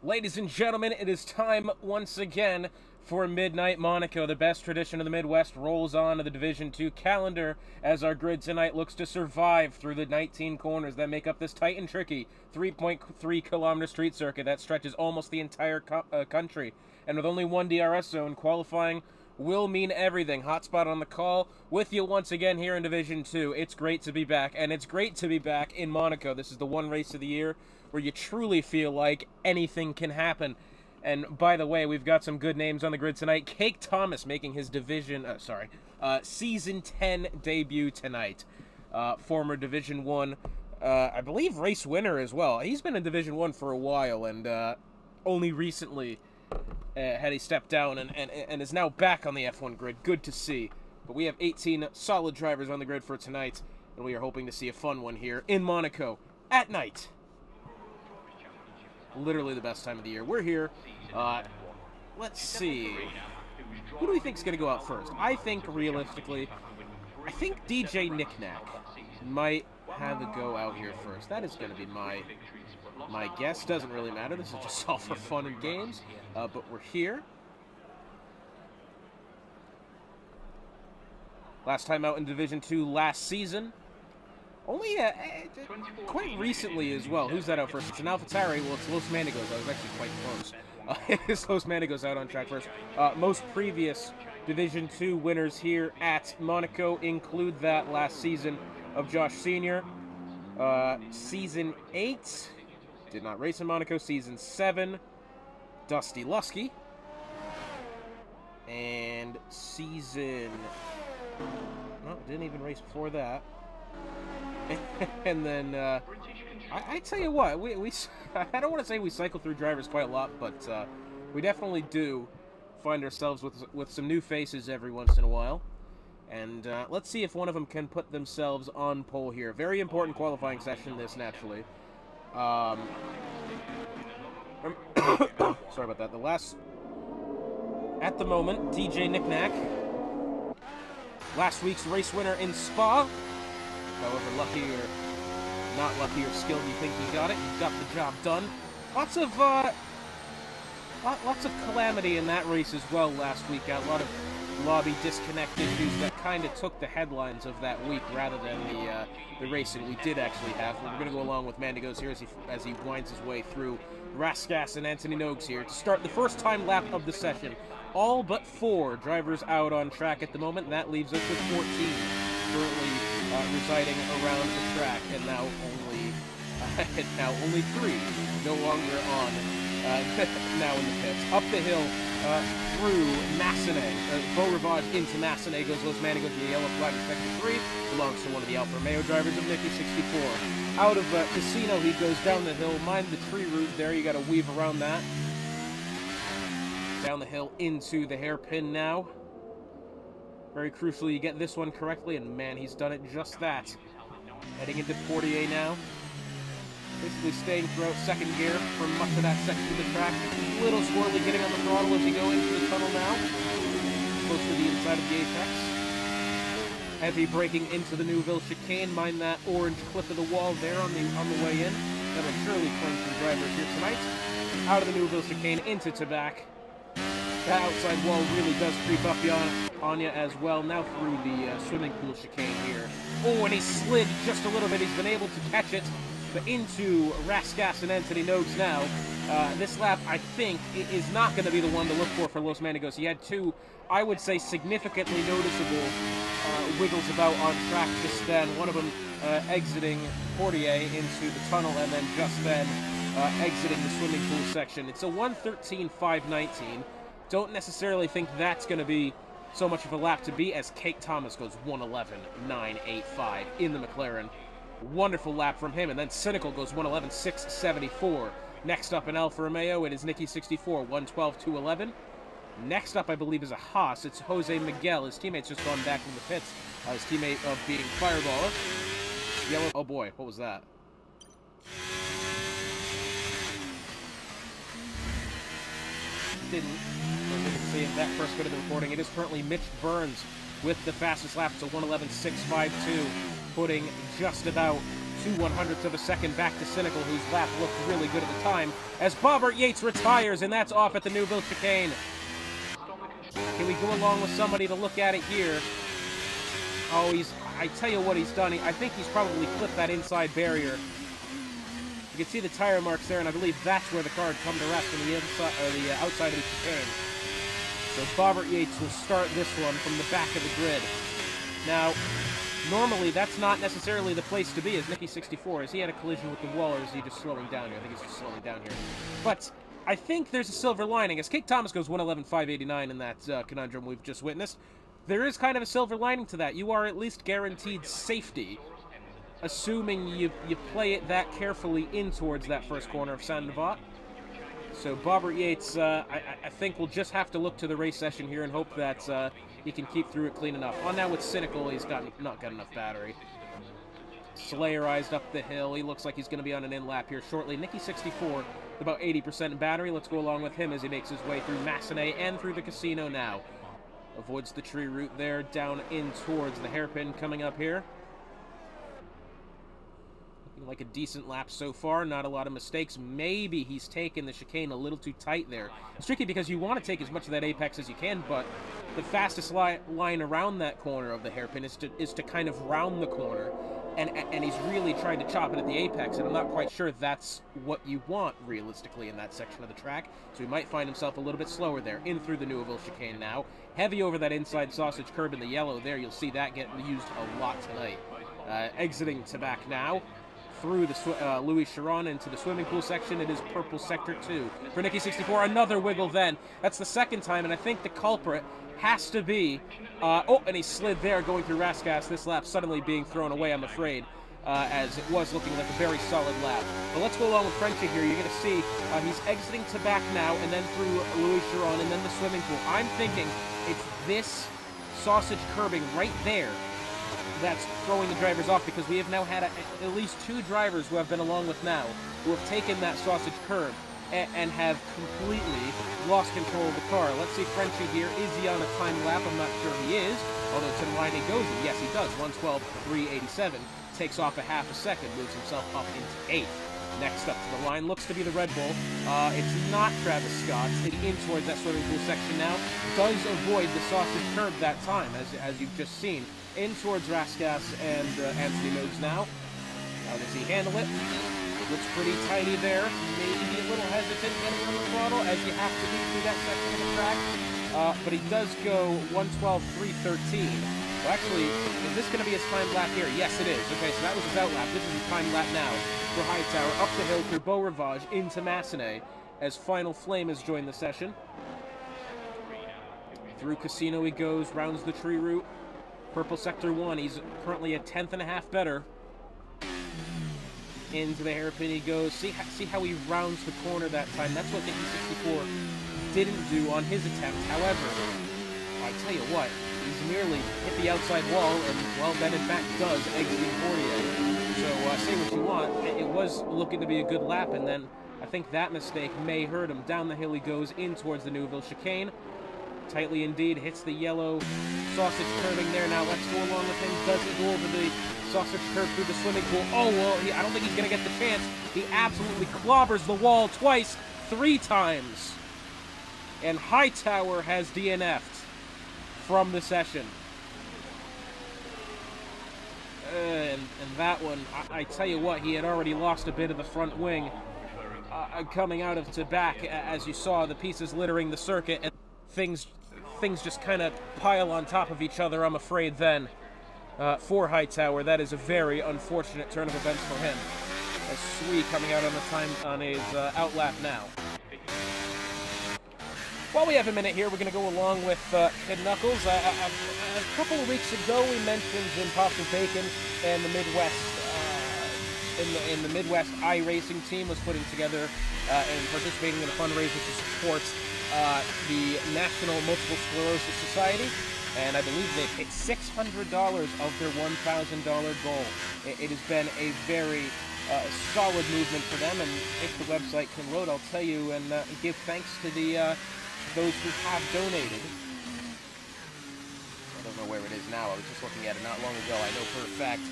Ladies and gentlemen, it is time once again for Midnight Monaco. The best tradition of the Midwest rolls on to the Division 2 calendar as our grid tonight looks to survive through the 19 corners that make up this tight and tricky 3.3 kilometer street circuit that stretches almost the entire country. And with only one DRS zone, qualifying will mean everything. Hotspot on the call with you once again here in Division 2. It's great to be back, and it's great to be back in Monaco. This is the one race of the year where you truly feel like anything can happen. And by the way, we've got some good names on the grid tonight. Cake Thomas making his Season 10 debut tonight. Former Division 1, I believe race winner as well. He's been in Division 1 for a while, and only recently had he stepped down and is now back on the F1 grid. Good to see. But we have 18 solid drivers on the grid for tonight, and we are hoping to see a fun one here in Monaco at night. Literally the best time of the year. We're here. Let's see. Who do we think is going to go out first? I think, realistically, DJ Knickknack might have a go out here first. That is going to be my guess. Doesn't really matter. This is just all for fun and games. But we're here. Last time out in Division 2 last season. Only quite recently as well. Who's that out first? It's an AlphaTauri. Well, it's Los Manigos. I was actually quite close. It's Los Manigos out on track first. Most previous Division 2 winners here at Monaco include that last season of Josh Sr. Season 8, did not race in Monaco. Season 7, Dusty Lusky. And season... well, didn't even race before that. And then, I tell you what, I don't want to say we cycle through drivers quite a lot, but we definitely do find ourselves with some new faces every once in a while. And let's see if one of them can put themselves on pole here. Very important qualifying session, this, naturally. Sorry about that. The last, at the moment, DJ Knickknack, last week's race winner in Spa. However lucky or not lucky or skilled you think he got it, he got the job done. Lots of calamity in that race as well last week. A lot of lobby disconnect issues that kind of took the headlines of that week rather than the racing we did actually have. We're going to go along with Mandigos here as he winds his way through Raskas and Anthony Nogues here to start the first time lap of the session. All but 4 drivers out on track at the moment, and that leaves us with 14 currently residing around the track, and now only 3 no longer on now in the pits. Up the hill through Massenet, Beau Rivage into Massenet goes Los Manigos. The yellow flag is sector 3, belongs to one of the Alfa Romeo drivers of Nicky 64. Out of Casino, he goes down the hill. Mind the tree route there, you got to weave around that. Down the hill into the hairpin now. Very crucial you get this one correctly, and man, he's done it just that. Heading into Portier now. Basically staying throughout second gear for much of that section of the track. A little swirly getting on the throttle as you go into the tunnel now. Close to the inside of the apex. Heavy braking into the Neuville chicane. Mind that orange clip of the wall there on the way in. That'll surely claim some drivers here tonight. Out of the Neuville chicane into Tabac. That outside wall really does creep up on you as well. Now through the swimming pool chicane here. Oh, and he slid just a little bit. He's been able to catch it, but into Raskas and Anthony Nogues now. This lap, I think, is not going to be the one to look for Los Manigos. He had 2, I would say, significantly noticeable wiggles about on track just then. One of them exiting Portier into the tunnel, and then just then exiting the swimming pool section. It's a 1:13.519. Don't necessarily think that's going to be so much of a lap to beat, as Cake Thomas goes 1:11.985 in the McLaren. Wonderful lap from him, and then Cynical goes 1:11.674. Next up in Alfa Romeo, it is Nicky 64, 1:12.211. Next up, I believe, is a Haas. It's Jose Miguel. His teammate's just gone back from the pits. His teammate of being Fireball. Yellow. Oh boy, what was that? Didn't see that first bit of the recording. It is currently Mitch Burns with the fastest lap to 1:11.652, putting just about 2/100ths of a second back to Cynical, whose lap looked really good at the time, as Bobbert Yates retires, and that's off at the Newville chicane. Can we go along with somebody to look at it here? Oh, I tell you what he's done. I think he's probably clipped that inside barrier. You can see the tire marks there, and I believe that's where the car had come to rest on the inside, or the outside of the chicane. So Bobbert Yates will start this one from the back of the grid. Now, normally that's not necessarily the place to be as Nicky 64. Is he had a collision with the wall, or is he just slowing down here? I think he's just slowing down here. But I think there's a silver lining. As Kate Thomas goes 111.589 in that conundrum we've just witnessed, there is kind of a silver lining to that. You are at least guaranteed safety, assuming you play it that carefully in towards that first corner of Saint-Nevat. So Bobbert Yates, I think we'll just have to look to the race session here and hope that he can keep through it clean enough. On now with Cynical, he's not got enough battery. Slayerized up the hill. He looks like he's going to be on an in-lap here shortly. Nicky 64 with about 80% in battery. Let's go along with him as he makes his way through Massenet and through the casino now. Avoids the tree route there, down in towards the hairpin coming up here. Looking like a decent lap so far, not a lot of mistakes. Maybe he's taken the chicane a little too tight there. It's tricky because you want to take as much of that apex as you can, but the fastest line around that corner of the hairpin is to kind of round the corner, and he's really trying to chop it at the apex, and I'm not quite sure that's what you want realistically in that section of the track, so he might find himself a little bit slower there. In through the Newville chicane now. Heavy over that inside sausage curb in the yellow there. You'll see that get used a lot tonight. Exiting to back now. Through the Louis Chiron into the swimming pool section. It is purple sector 2 for Nicky 64. Another wiggle then. That's the second time, and I think the culprit has to be... oh, and he slid there going through Rascasse. This lap suddenly being thrown away, I'm afraid, as it was looking like a very solid lap. But let's go along with Frenchie here. You're going to see he's exiting to back now, and then through Louis Chiron, and then the swimming pool. I'm thinking it's this sausage curbing right there that's throwing the drivers off, because we have now had at least 2 drivers who have been along with now who have taken that sausage curb and have completely lost control of the car. Let's see Frenchie here. Is he on a time lap? I'm not sure he is, although to the line he goes in. Yes, he does. 1:12.387. Takes off a half a second, moves himself up into 8th. Next up to the line looks to be the Red Bull. It's not Travis Scott. In towards that swimming pool section now. Does avoid the sausage curb that time, as you've just seen. In towards Rascasse and Anthony moves now. How does he handle it? Looks pretty tiny there. Maybe a little hesitant getting on the throttle, as you have to be through that section of the track. But he does go 1:12.313. Well, actually, is this going to be his time lap here? Yes, it is. Okay, so that was his out lap. This is his time lap now for Hightower. Up the hill through Beau Rivage into Massenet, as Final Flame has joined the session. Through Casino he goes, rounds the tree route. Purple Sector 1, he's currently a 10th.5 better. Into the hairpin he goes. See how he rounds the corner that time. That's what Nicky 64 didn't do on his attempt. However, I tell you what, he's nearly hit the outside wall, and, well, then in fact does, exiting 48. So, say what you want. It was looking to be a good lap, and then I think that mistake may hurt him. Down the hill he goes, in towards the Newville chicane. Tightly indeed, hits the yellow sausage curbing there. Now let's go along with him. Doesn't go over the sausage curb through the swimming pool. Oh, well, I don't think he's going to get the chance. He absolutely clobbers the wall twice, 3 times. And Hightower has DNF'd from the session. And that one, I tell you what, he had already lost a bit of the front wing coming out of to back, as you saw, the pieces littering the circuit, and things just kind of pile on top of each other, I'm afraid, then, for Hightower. That is a very unfortunate turn of events for him. As Sui coming out on the time on his outlap now. While we have a minute here, we're going to go along with Kid Knuckles. A couple of weeks ago, we mentioned Imposter Bacon and the Midwest. In the Midwest iRacing team was putting together and participating in a fundraiser to support the National Multiple Sclerosis Society, and I believe they hit $600 of their $1,000 goal. It has been a very solid movement for them, and if the website can load, I'll tell you and give thanks to those who have donated. I don't know where it is now. I was just looking at it not long ago. I know for a fact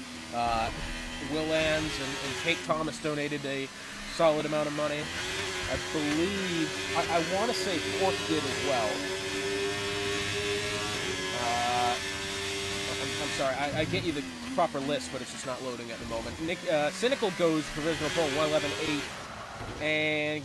Will Anns and Kate Thomas donated a solid amount of money. I believe, I want to say Pork did as well. I'm sorry, I get you the proper list, but it's just not loading at the moment. Cynical goes provisional pole 111.8, and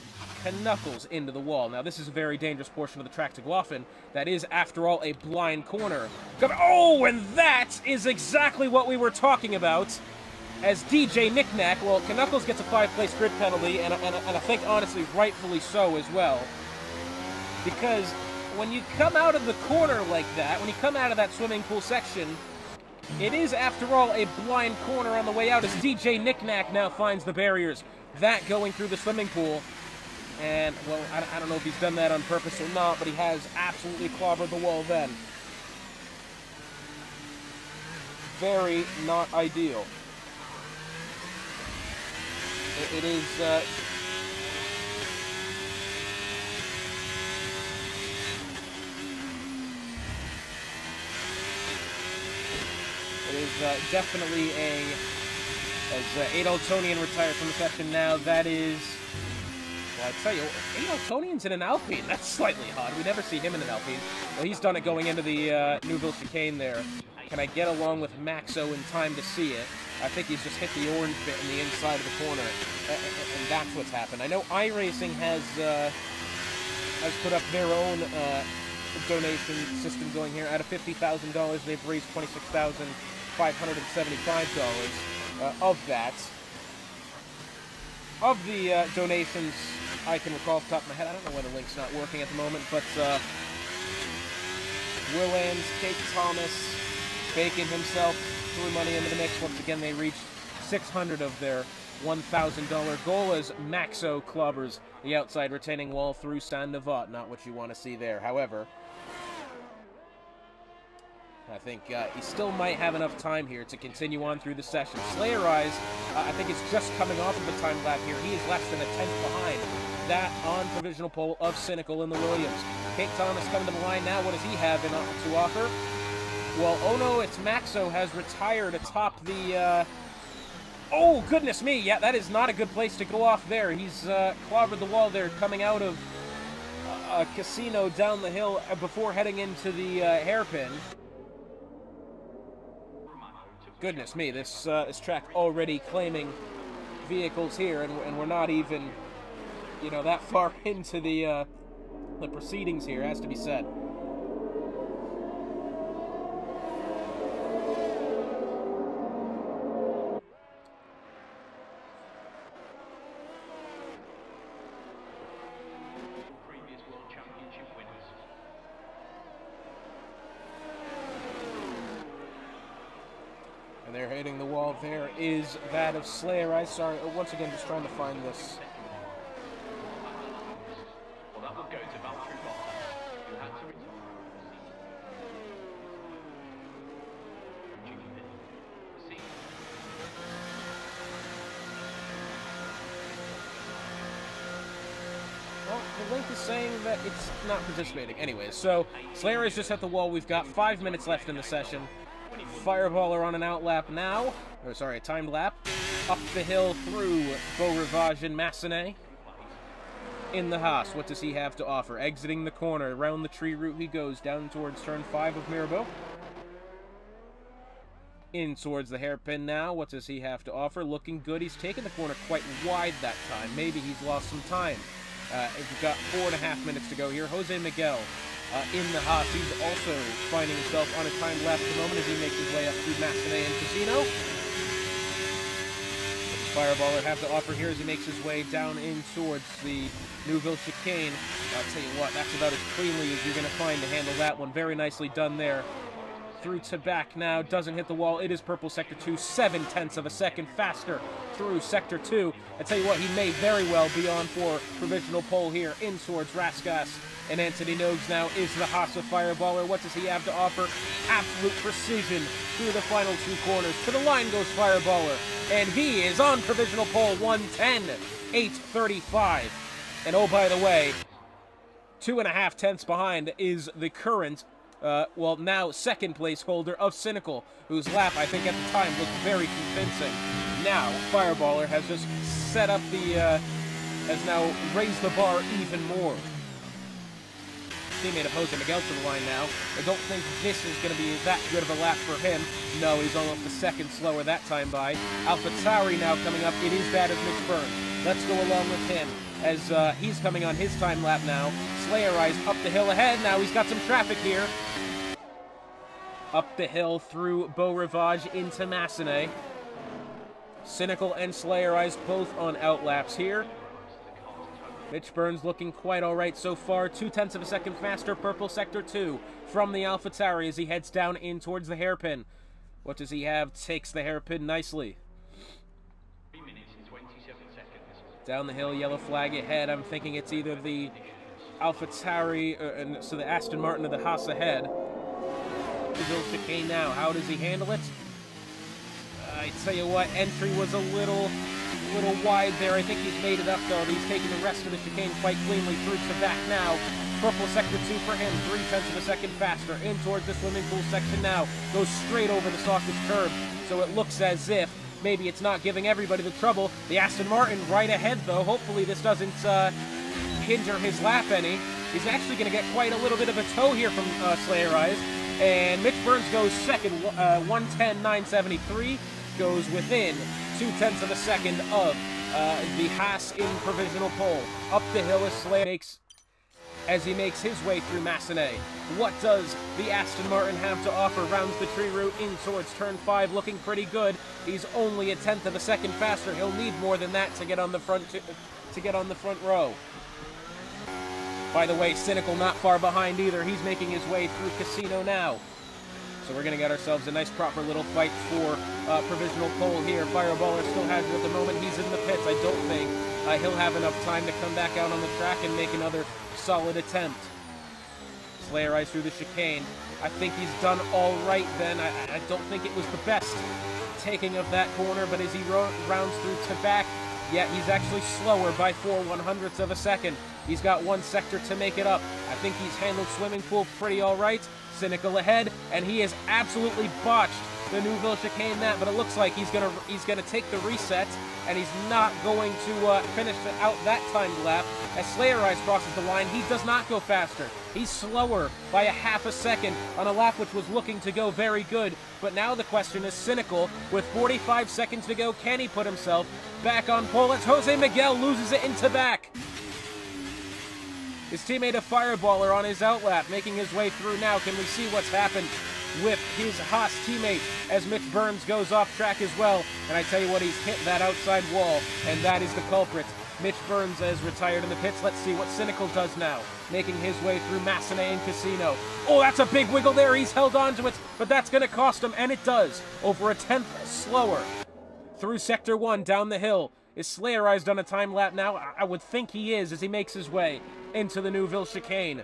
Knuckles into the wall. Now, this is a very dangerous portion of the track to go off in. That is, after all, a blind corner. Oh, and that is exactly what we were talking about. As DJ Knickknack, well, Knuckles gets a 5-place grid penalty, and I think, honestly, rightfully so as well. Because when you come out of the corner like that, when you come out of that swimming pool section, it is, after all, a blind corner on the way out, as DJ Knickknack now finds the barriers. That going through the swimming pool. And, well, I don't know if he's done that on purpose or not, but he has absolutely clobbered the wall then. Very not ideal. It is, definitely a, as Adoltonian retired from the session now, that is, well, I tell you, Adoltonian's in an Alpine. That's slightly odd. We never see him in an Alpine. Well, he's done it going into the Newville chicane there. Can I get along with Maxo in time to see it? I think he's just hit the orange bit in the inside of the corner, and that's what's happened. I know iRacing has put up their own donation system going here. Out of $50,000, they've raised $26,575 of that. Of the donations I can recall off the top of my head, I don't know why the link's not working at the moment, but Will Anns, Kate Thomas, Bacon himself threw money into the mix. Once again, they reached 600 of their $1,000 goal as Maxo clobbers the outside retaining wall through San Navat. Not what you want to see there. However, I think he still might have enough time here to continue on through the session. Slayer Eyes, I think it's just coming off of the time lap here. He is less than a tenth behind that on provisional pole of Cynical in the Williams. Kate Thomas coming to the line now. What does he have to offer? Well, oh no, it's Maxo has retired atop the, oh, goodness me, yeah, that is not a good place to go off there. He's clobbered the wall there coming out of a casino down the hill before heading into the hairpin. Goodness me, this track already claiming vehicles here, and we're not even, you know, that far into the proceedings here, has to be said. And they're hitting the wall. There is that of Slayer Eyes. Sorry, once again, just trying to find this. Well, that will go to Valtteri Bottas, who had to return. Well, the link is saying that it's not participating. Anyways, so Slayer Eyes just hit the wall. We've got 5 minutes left in the session. Fireballer on an outlap now. Oh, sorry, a timed lap. Up the hill through Beau Rivage and Massenet. In the Haas, what does he have to offer? Exiting the corner, around the tree route he goes, down towards turn 5 of Mirabeau. In towards the hairpin now. What does he have to offer? Looking good. He's taken the corner quite wide that time. Maybe he's lost some time. We've got 4.5 minutes to go here. Jose Miguel in the Haas. He's also finding himself on a time lap at the moment as he makes his way up through Massenet and Casino. What does Fireballer have to offer here as he makes his way down in towards the Newville chicane? I'll tell you what, that's about as cleanly as you're going to find to handle that one. Very nicely done there. Through to back now, doesn't hit the wall. It is purple sector 2, 7/10 of a second faster through sector 2. I tell you what, he may very well be on for provisional pole here in towards Raskas. And Anthony Nogues now is the Haas of Fireballer. What does he have to offer? Absolute precision through the final 2 corners. To the line goes Fireballer. And he is on provisional pole, 110, 8:35. And oh, by the way, 2.5 tenths behind is the current well, now second place holder of Cynical, whose lap, I think at the time, looked very convincing. Now, Fireballer has just set up the, has now raised the bar even more. Teammate of Jose Miguel to the line now. I don't think this is going to be that good of a lap for him. No, he's almost a second slower that time by. AlphaTauri now coming up. It is bad as Mitch Burns. Let's go along with him as he's coming on his time lap now. Slayer Eyes up the hill ahead. Now he's got some traffic here. Up the hill through Beau Rivage into Massenet. Cynical and Slayer Eyes both on outlaps here. Mitch Burns looking quite all right so far. 0.2 of a second faster, purple sector 2 from the AlphaTauri as he heads down in towards the hairpin. What does he have? Takes the hairpin nicely. 3 minutes and 27 seconds. Down the hill, yellow flag ahead. I'm thinking it's either the AlphaTauri, so the Aston Martin or the Haas ahead. Deville chicane now. How does he handle it? I tell you what, entry was a little wide there. I think he's made it up, though. He's taking the rest of the chicane quite cleanly through to back now. Purple sector 2 for him, 0.3 of a second faster. In towards the swimming pool section now. Goes straight over the softest curb, so it looks as if maybe it's not giving everybody the trouble. The Aston Martin right ahead, though. Hopefully this doesn't hinder his lap any. He's actually going to get quite a little bit of a tow here from Slayer Eyes. And Mitch Burns goes second, 1:10.973. Goes within 0.2 of a second of the Haas in provisional pole. Up the hill as he makes his way through Massenet. What does the Aston Martin have to offer? Rounds the tree route in towards turn 5, looking pretty good. He's only 0.1 of a second faster. He'll need more than that to get on the front row. By the way, Cynical not far behind either. He's making his way through Casino now. So we're going to get ourselves a nice proper little fight for provisional pole here. Fireballer still has it at the moment. He's in the pits. I don't think he'll have enough time to come back out on the track and make another solid attempt. Slayer Eyes through the chicane. I think he's done all right then. I don't think it was the best taking of that corner, but as he rounds through to back, yeah, he's actually slower by 0.04 of a second. He's got one sector to make it up. I think he's handled swimming pool pretty all right. Cynical ahead, and he has absolutely botched the Neuville chicane that, but it looks like he's gonna take the reset, and he's not going to finish out that timed lap. As Slayer Eyes crosses the line, he does not go faster. He's slower by 0.5 a second on a lap which was looking to go very good. But now the question is Cynical, with 45 seconds to go, can he put himself back on pole as Jose Miguel loses it into back? His teammate of Fireballer on his outlap, making his way through now. Can we see what's happened with his Haas teammate as Mitch Burns goes off track as well? And I tell you what, he's hit that outside wall, and that is the culprit. Mitch Burns is retired in the pits. Let's see what Cynical does now, making his way through Massenet and Casino. Oh, that's a big wiggle there. He's held on to it, but that's going to cost him, and it does. Over 1/10 slower through Sector 1 down the hill. Is Slayer Eyes done a time lap now? I would think he is as he makes his way into the Neuville chicane.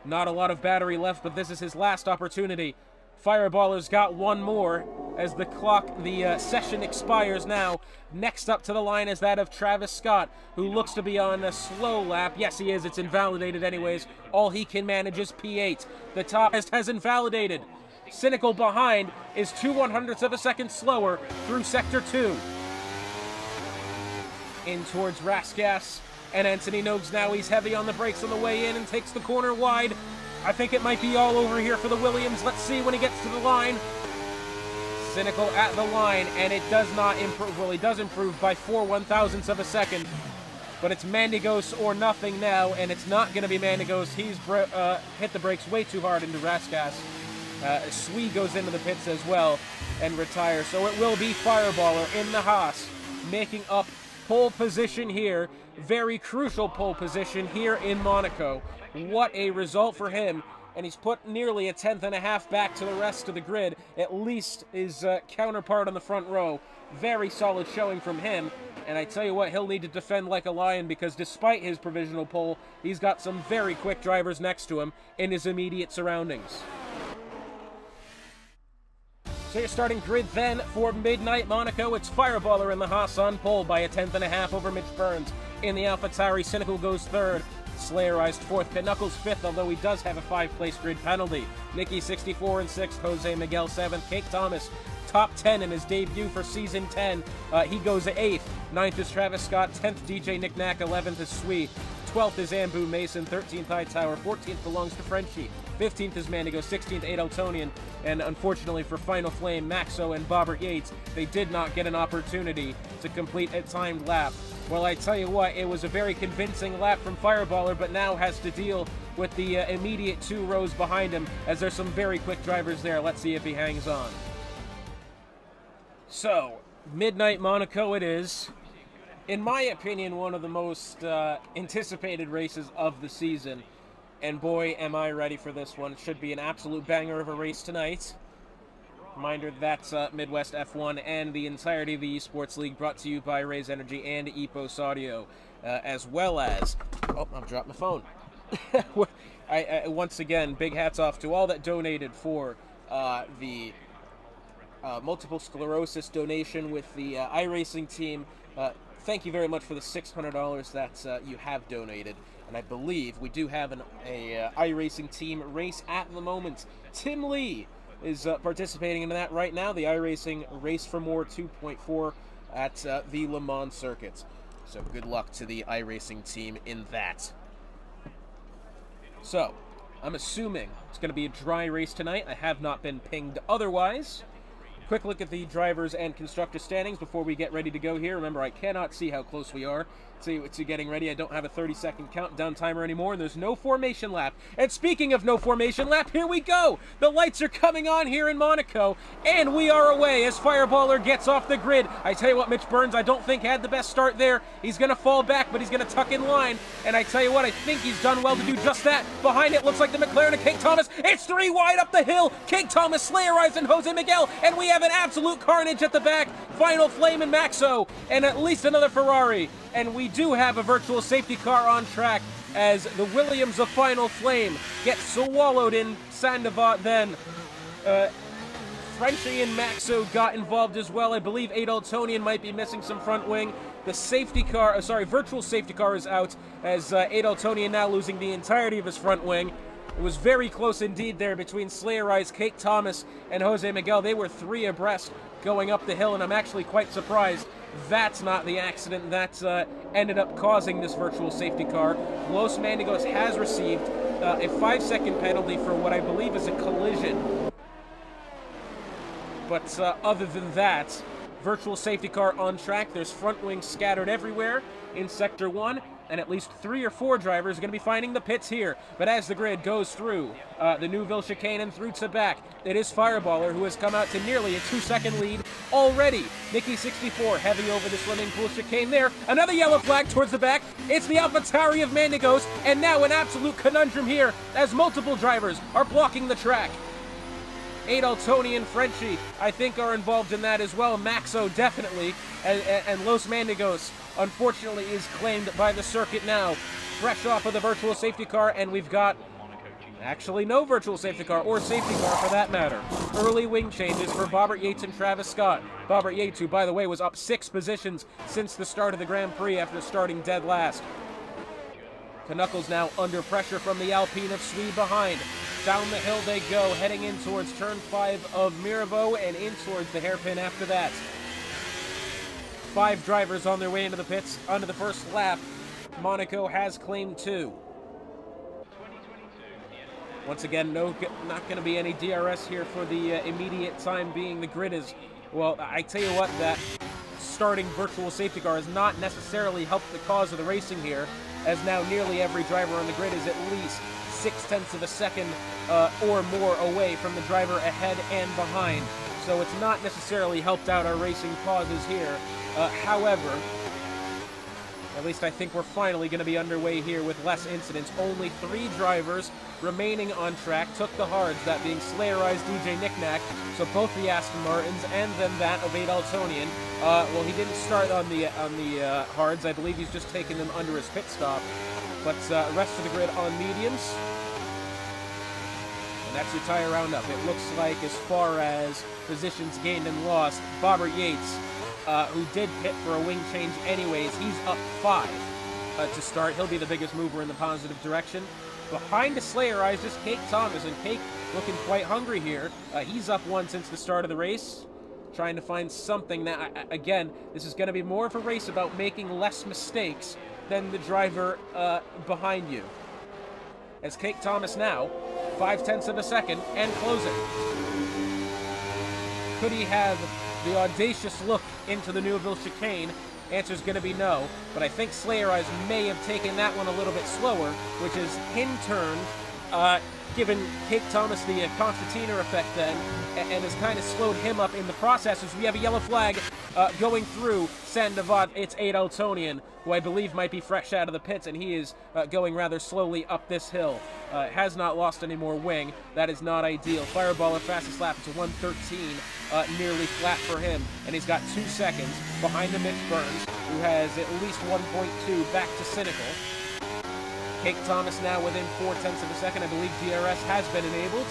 Not a lot of battery left, but this is his last opportunity. Fireballer's got one more as the session expires now. Next up to the line is that of Travis Scott, who looks to be on a slow lap. Yes, he is. It's invalidated anyways. All he can manage is P8. The top has invalidated. Cynical behind is 0.02 of a second slower through Sector 2. In towards Raskas. And Anthony Nogues now, he's heavy on the brakes on the way in and takes the corner wide. I think it might be all over here for the Williams. Let's see when he gets to the line. Cynical at the line, and it does not improve. Well, he does improve by 4/1000ths of a second. But it's Mandigos or nothing now, and it's not going to be Mandigos. He's hit the brakes way too hard into Raskas. Sui goes into the pits as well and retires. So it will be Fireballer in the Haas, making up pole position here. Very crucial pole position here in Monaco. What a result for him. And he's put nearly 1/10.5 back to the rest of the grid. At least his counterpart on the front row. Very solid showing from him. And I tell you what, he'll need to defend like a lion, because despite his provisional pole, he's got some very quick drivers next to him in his immediate surroundings. So your starting grid then for Midnight Monaco. It's Fireballer in the Haas on pole by 1/10.5 over Mitch Burns. In the AlphaTauri, Cynical goes third. Slayer Eyes fourth. Pit Knuckles fifth, although he does have a 5-place grid penalty. Nicky 64 and 6th. Jose Miguel 7th. Kate Thomas top 10 in his debut for Season 10. He goes 8th. 9th is Travis Scott. 10th, DJ Nick Knack. 11th is Sui. 12th is Ambu Mason. 13th, Hightower. 14th belongs to Frenchie. 15th is Mandigo. 16th, Adaltonian. And unfortunately for Final Flame, Maxo and Bobbert Yates, they did not get an opportunity to complete a timed lap. Well, I tell you what, it was a very convincing lap from Fireballer, but now has to deal with the immediate 2 rows behind him, as there's some very quick drivers there. Let's see if he hangs on. So, Midnight Monaco it is. In my opinion, one of the most anticipated races of the season. And boy, am I ready for this one. It should be an absolute banger of a race tonight. Reminder, that's Midwest F1 and the entirety of the Esports League, brought to you by Raze Energy and Epos Audio, as well as... Oh, I've dropped my phone. Once again, big hats off to all that donated for the multiple sclerosis donation with the iRacing team. Thank you very much for the $600 that you have donated. And I believe we do have an iRacing team race at the moment. Tim Lee is participating in that right now, the iRacing Race for More 2.4 at the Le Mans circuit. So good luck to the iRacing team in that. So, I'm assuming it's going to be a dry race tonight. I have not been pinged otherwise. Quick look at the drivers and constructor standings before we get ready to go here. Remember, I cannot see how close we are to getting ready. I don't have a 30-second countdown timer anymore, and there's no formation lap. And speaking of no formation lap, here we go! The lights are coming on here in Monaco, and we are away as Fireballer gets off the grid. I tell you what, Mitch Burns, I don't think had the best start there. He's going to fall back, but he's going to tuck in line. And I tell you what, I think he's done well to do just that. Behind it looks like the McLaren of King Thomas. It's 3 wide up the hill. King Thomas, Slayer Eyes, and Jose Miguel. And we have an absolute carnage at the back. Final Flame and Maxo, and at least another Ferrari. And we do have a virtual safety car on track as the Williams of Final Flame gets swallowed in Sandoval. Then Frenchie and Maxo got involved as well. I believe Adaltonian might be missing some front wing. The safety car, virtual safety car is out as Adaltonian now losing the entirety of his front wing. It was very close indeed there between Slayer Eyes, Kate Thomas, and Jose Miguel. They were 3 abreast going up the hill, and I'm actually quite surprised that's not the accident that ended up causing this virtual safety car. Los Mandigos has received a 5-second penalty for what I believe is a collision. But other than that, virtual safety car on track. There's front wings scattered everywhere in Sector 1. And at least 3 or 4 drivers are going to be finding the pits here. But as the grid goes through the Neuville chicane and through to back, it is Fireballer who has come out to nearly a 2-second lead already. Nikki 64 heavy over the swimming pool chicane there. Another yellow flag towards the back. It's the AlphaTauri of Mandigos, and now an absolute conundrum here as multiple drivers are blocking the track. Adaltonian and Frenchie, I think, are involved in that as well. Maxo definitely, and Los Mandigos, unfortunately, is claimed by the circuit now. Fresh off of the virtual safety car, and we've got actually no virtual safety car, or safety car for that matter. Early wing changes for Bobbert Yates and Travis Scott. Bobbert Yates, who, by the way, was up 6 positions since the start of the Grand Prix after starting dead last. Knuckles now under pressure from the Alpine of Swede behind. Down the hill they go, heading in towards turn 5 of Mirabeau and in towards the hairpin after that. 5 drivers on their way into the pits under the first lap. Monaco has claimed 2. Once again, not going to be any DRS here for the immediate time being. The grid is, well, I tell you what, that starting virtual safety car has not necessarily helped the cause of the racing here, as now nearly every driver on the grid is at least 0.6 of a second or more away from the driver ahead and behind. So it's not necessarily helped out our racing causes here. However, at least I think we're finally going to be underway here with less incidents. Only 3 drivers remaining on track took the hards, that being Slayer Eyes, DJ Nick Knack, so both the Aston Martins, and then that of Adaltonian. Well, he didn't start on the hards. I believe he's just taken them under his pit stop. But rest of the grid on mediums. And that's your tire roundup. It looks like, as far as positions gained and lost, Bobbert Yates, who did pit for a wing change anyways, he's up 5 to start. He'll be the biggest mover in the positive direction. Behind the Slayer Eyes, just Kate Thomas, and Kate looking quite hungry here. He's up 1 since the start of the race. trying to find something. Now, again, this is going to be more of a race about making less mistakes than the driver behind you. As Cake Thomas now, 0.5 of a second, and closing. Could he have the audacious look into the Newville chicane? Answer's going to be no, but I think Slayer Eyes may have taken that one a little bit slower, which is in turn given Cake Thomas the Constantina effect then, and has kind of slowed him up in the process as we have a yellow flag going through Sandoval. It's Aid Eltonian, who I believe might be fresh out of the pits, and he is going rather slowly up this hill. Has not lost any more wing. That is not ideal. Fireballer fastest lap to 1:13, nearly flat for him, and he's got 2 seconds behind the Mitch Burns, who has at least 1.2 back to Cynical. Cake Thomas now within 0.4 of a second. I believe DRS has been enabled,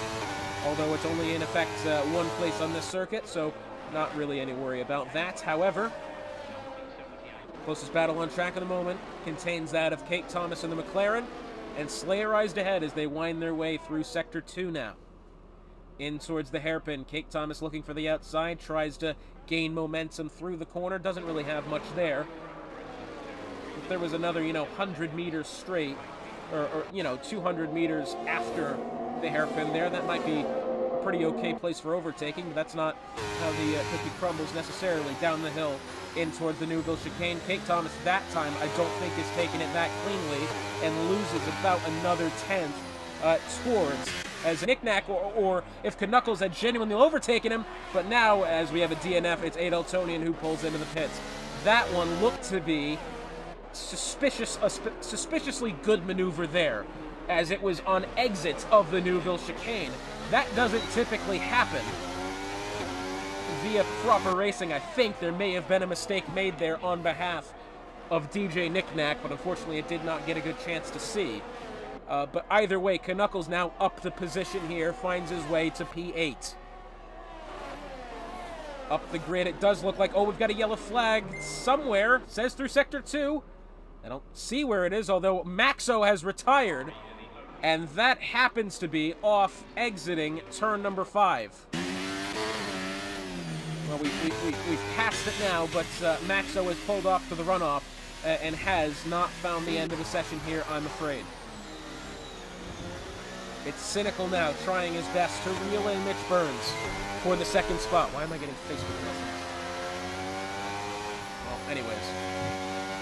although it's only in effect one place on this circuit, so not really any worry about that. However, closest battle on track at the moment contains that of Cake Thomas and the McLaren, and Slayer Eyes ahead as they wind their way through Sector 2 now. In towards the hairpin, Cake Thomas looking for the outside, tries to gain momentum through the corner, doesn't really have much there. If there was another, 100 meters straight, or 200 meters after the hairpin there, that might be a pretty okay place for overtaking, but that's not how the cookie crumbles necessarily down the hill in towards the Newville chicane. Cake Thomas that time I don't think is taking it that cleanly and loses about another 10th towards as Knick-Knack, or if Knuckles had genuinely overtaken him, but now as we have a DNF, it's Aid Eltonian who pulls into the pits. That one looked to be suspiciously good maneuver there, as it was on exits of the Newville chicane. That doesn't typically happen via proper racing. I think there may have been a mistake made there on behalf of DJ Knick-Knack, but unfortunately it did not get a good chance to see. But either way, Knuckles now up the position here, finds his way to P8. Up the grid, it does look like, oh, we've got a yellow flag somewhere. Says through Sector 2. I don't see where it is, although Maxo has retired, and that happens to be off exiting turn number 5. Well, we've passed it now, but Maxo has pulled off to the runoff and has not found the end of the session here, I'm afraid. It's Cynical now, trying his best to reel in Mitch Burns for the second spot. Why am I getting Facebook messages? Well, anyways.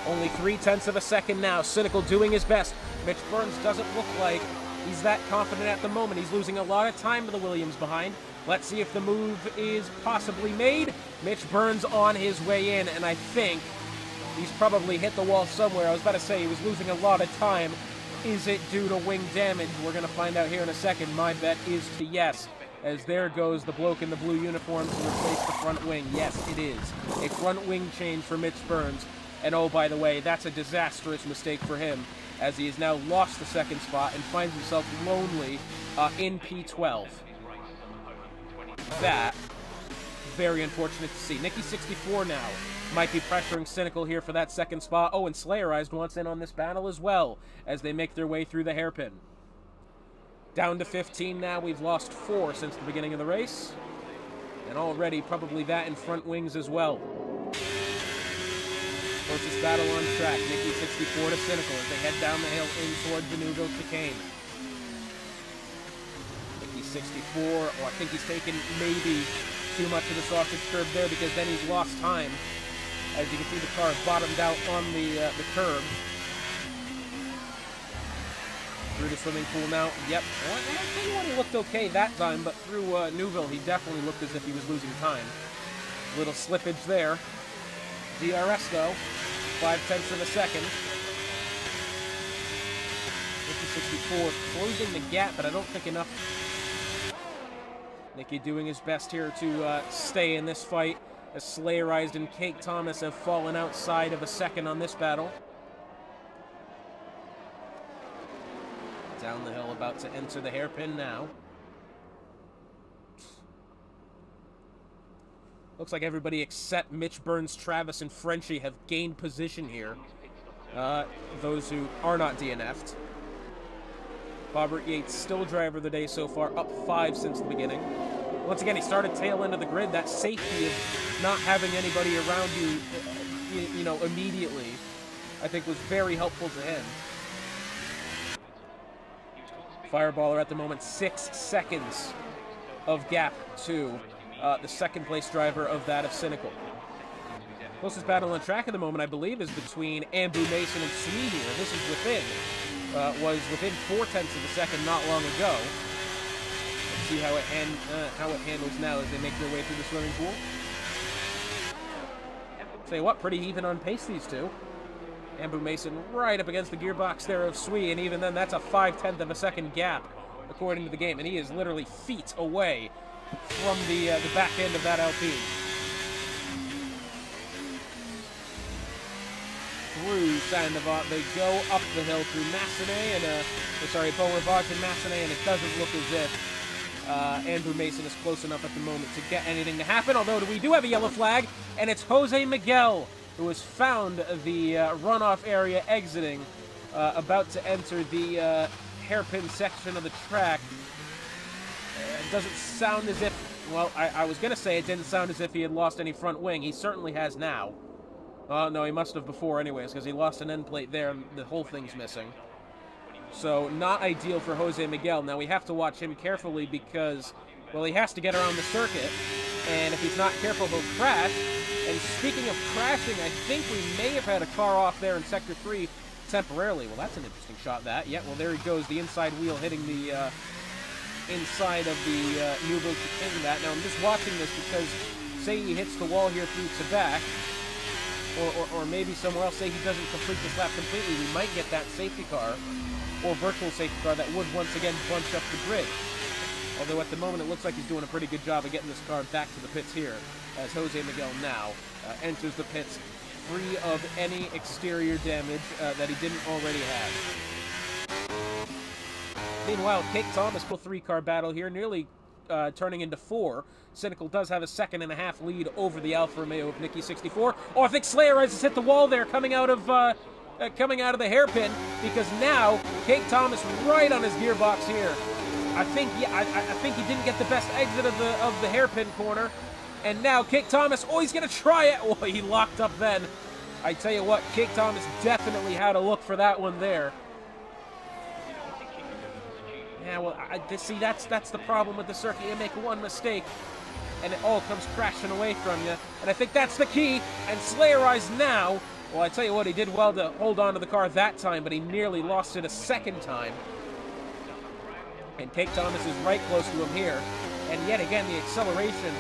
Only 0.3 of a second now. Cynical doing his best. Mitch Burns doesn't look like he's that confident at the moment. He's losing a lot of time to the Williams behind. Let's see if the move is possibly made. Mitch Burns on his way in, and I think he's probably hit the wall somewhere. I was about to say he was losing a lot of time. Is it due to wing damage? We're going to find out here in a second. My bet is to yes, as there goes the bloke in the blue uniform to replace the front wing. Yes, it is. A front wing change for Mitch Burns. And oh, by the way, that's a disastrous mistake for him, as he has now lost the second spot and finds himself lonely in P12. That, very unfortunate to see. Nicky 64 now might be pressuring Cynical here for that second spot. Oh, and Slayer Eyes wants in on this battle as well, as they make their way through the hairpin. Down to 15 now. We've lost 4 since the beginning of the race. And already probably that in front wings as well. Closest battle on track, Nicky 64 to Cynical as they head down the hill in towards the Newville chicane. Nicky 64, oh, I think he's taken maybe too much of the sausage curve there, because then he's lost time. As you can see, the car is bottomed out on the curb. Through the swimming pool now. Yep. Well, I tell you what, he looked okay that time, but through Newville, he definitely looked as if he was losing time. Little slippage there. DRS though, 0.5 of a second. 64 closing the gap, but I don't think enough. Nicky doing his best here to stay in this fight, as Slayer Eyes and Cake Thomas have fallen outside of a second on this battle. Down the hill, about to enter the hairpin now. Looks like everybody except Mitch Burns, Travis, and Frenchie have gained position here. Those who are not DNF'd. Bobbert Yates still driver of the day so far, up 5 since the beginning. Once again, he started tail end of the grid. That safety of not having anybody around you, you know, immediately, I think was very helpful to him. Fireballer at the moment, 6 seconds of gap to the second place driver of that of Cynical. Closest battle on track at the moment, I believe, is between Ambu Mason and Sui here. This is within, was within 0.4 of a second not long ago. Let's see how it handles now as they make their way through the swimming pool. Tell you what, pretty even on pace, these two. Ambu Mason right up against the gearbox there of Sui, and even then, that's a 0.5 of a second gap, according to the game, and he is literally feet away from the back end of that Alpine. Through Saint-Navat, they go up the hill through Massenet and Beaurivage and Massenet, and it doesn't look as if Andrew Mason is close enough at the moment to get anything to happen, although we do have a yellow flag, and it's Jose Miguel who has found the runoff area exiting, about to enter the hairpin section of the track. It doesn't sound as if, well, I was going to say it didn't sound as if he had lost any front wing. He certainly has now. Oh, no, he must have before anyways, because he lost an end plate there, and the whole thing's missing. So, not ideal for Jose Miguel. Now, we have to watch him carefully because, well, he has to get around the circuit, and if he's not careful, he'll crash. And speaking of crashing, I think we may have had a car off there in Sector 3 temporarily. Well, that's an interesting shot, that. Yeah, well, there he goes, the inside wheel hitting the inside of the Nuvo into that. Now, I'm just watching this because, say he hits the wall here through Quebec, or maybe somewhere else, say he doesn't complete this lap completely, we might get that safety car, or virtual safety car, that would once again bunch up the grid. Although at the moment it looks like he's doing a pretty good job of getting this car back to the pits here, as Jose Miguel now enters the pits free of any exterior damage that he didn't already have. Meanwhile, Cake Thomas, 3-car battle here, nearly turning into 4. Cynical does have a 2.5 lead over the Alfa Romeo of Nicky 64. Oh, I think Slayer has hit the wall there, coming out of the hairpin, because now Cake Thomas right on his gearbox here. I think he didn't get the best exit of the hairpin corner, and now Cake Thomas. Oh, he's gonna try it. Oh, he locked up then. I tell you what, Cake Thomas definitely had a look for that one there. Yeah, well, see, that's the problem with the circuit. You make one mistake, and it all comes crashing away from you. And I think that's the key. And Slayer Eyes now, well, I tell you what, he did well to hold on to the car that time, but he nearly lost it a second time. And Cake Thomas is right close to him here. And yet again, the acceleration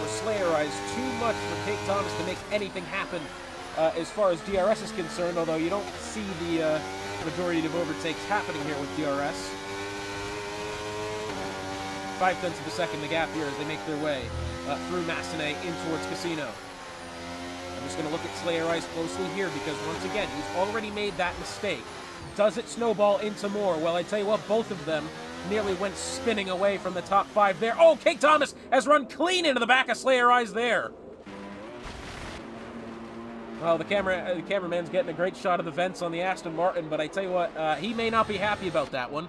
for Slayer Eyes, too much for Cake Thomas to make anything happen as far as DRS is concerned, although you don't see the majority of overtakes happening here with DRS. 0.5 of a second the gap here as they make their way through Massenet in towards Casino. I'm just going to look at Slayer Eyes closely here because once again, he's already made that mistake. Does it snowball into more? Well, I tell you what, both of them nearly went spinning away from the top 5 there. Oh, Cake Thomas has run clean into the back of Slayer Eyes there. Well, the cameraman's getting a great shot of the vents on the Aston Martin, but I tell you what, he may not be happy about that one.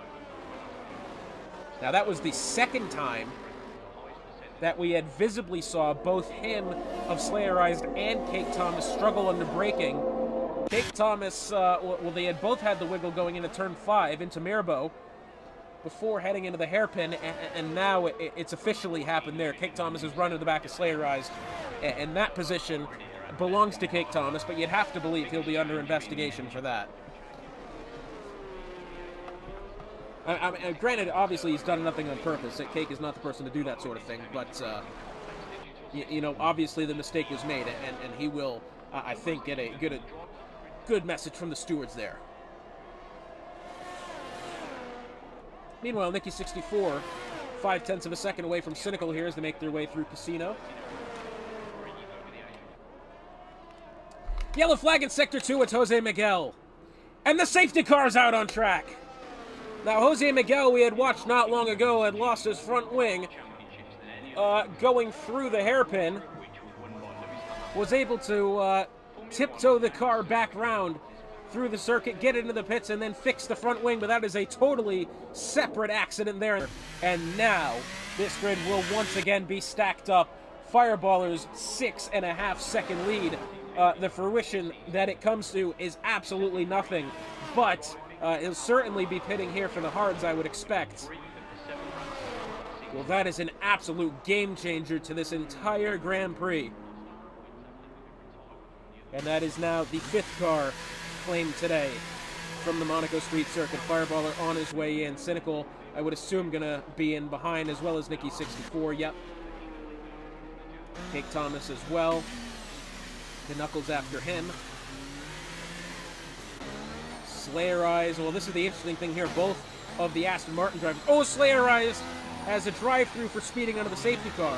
Now, that was the second time that we had visibly saw both him of Slayer Eyes and Cake Thomas struggle under braking. Cake Thomas, well, they had both had the wiggle going into turn 5 into Mirbeau before heading into the hairpin, and now it's officially happened there. Cake Thomas has run to the back of Slayer Eyes, and that position belongs to Cake Thomas, but you'd have to believe he'll be under investigation for that. Granted, obviously he's done nothing on purpose. Cake is not the person to do that sort of thing, but you know, obviously the mistake was made, and he will, I think, get a good message from the stewards there. Meanwhile, Nicky 64, 0.5 of a second away from Cynical here as they make their way through Casino. Yellow flag in Sector 2, it's Jose Miguel. And the safety car's out on track. Now, Jose Miguel, we had watched not long ago, had lost his front wing going through the hairpin. Was able to tiptoe the car back round through the circuit, get into the pits, and then fix the front wing, but that is a totally separate accident there. And now, this grid will once again be stacked up. Fireballer's 6.5 second lead. The fruition that it comes to is absolutely nothing, but he'll certainly be pitting here for the hards, I would expect. Well, that is an absolute game changer to this entire Grand Prix. And that is now the 5th car claimed today from the Monaco Street Circuit. Fireballer on his way in. Cynical, I would assume, going to be in behind, as well as Nicky 64. Yep. Cake Thomas as well. The Knuckles after him. Slayer Eyes. Well, this is the interesting thing here. Both of the Aston Martin drivers. Oh, Slayer Eyes has a drive-through for speeding under the safety car.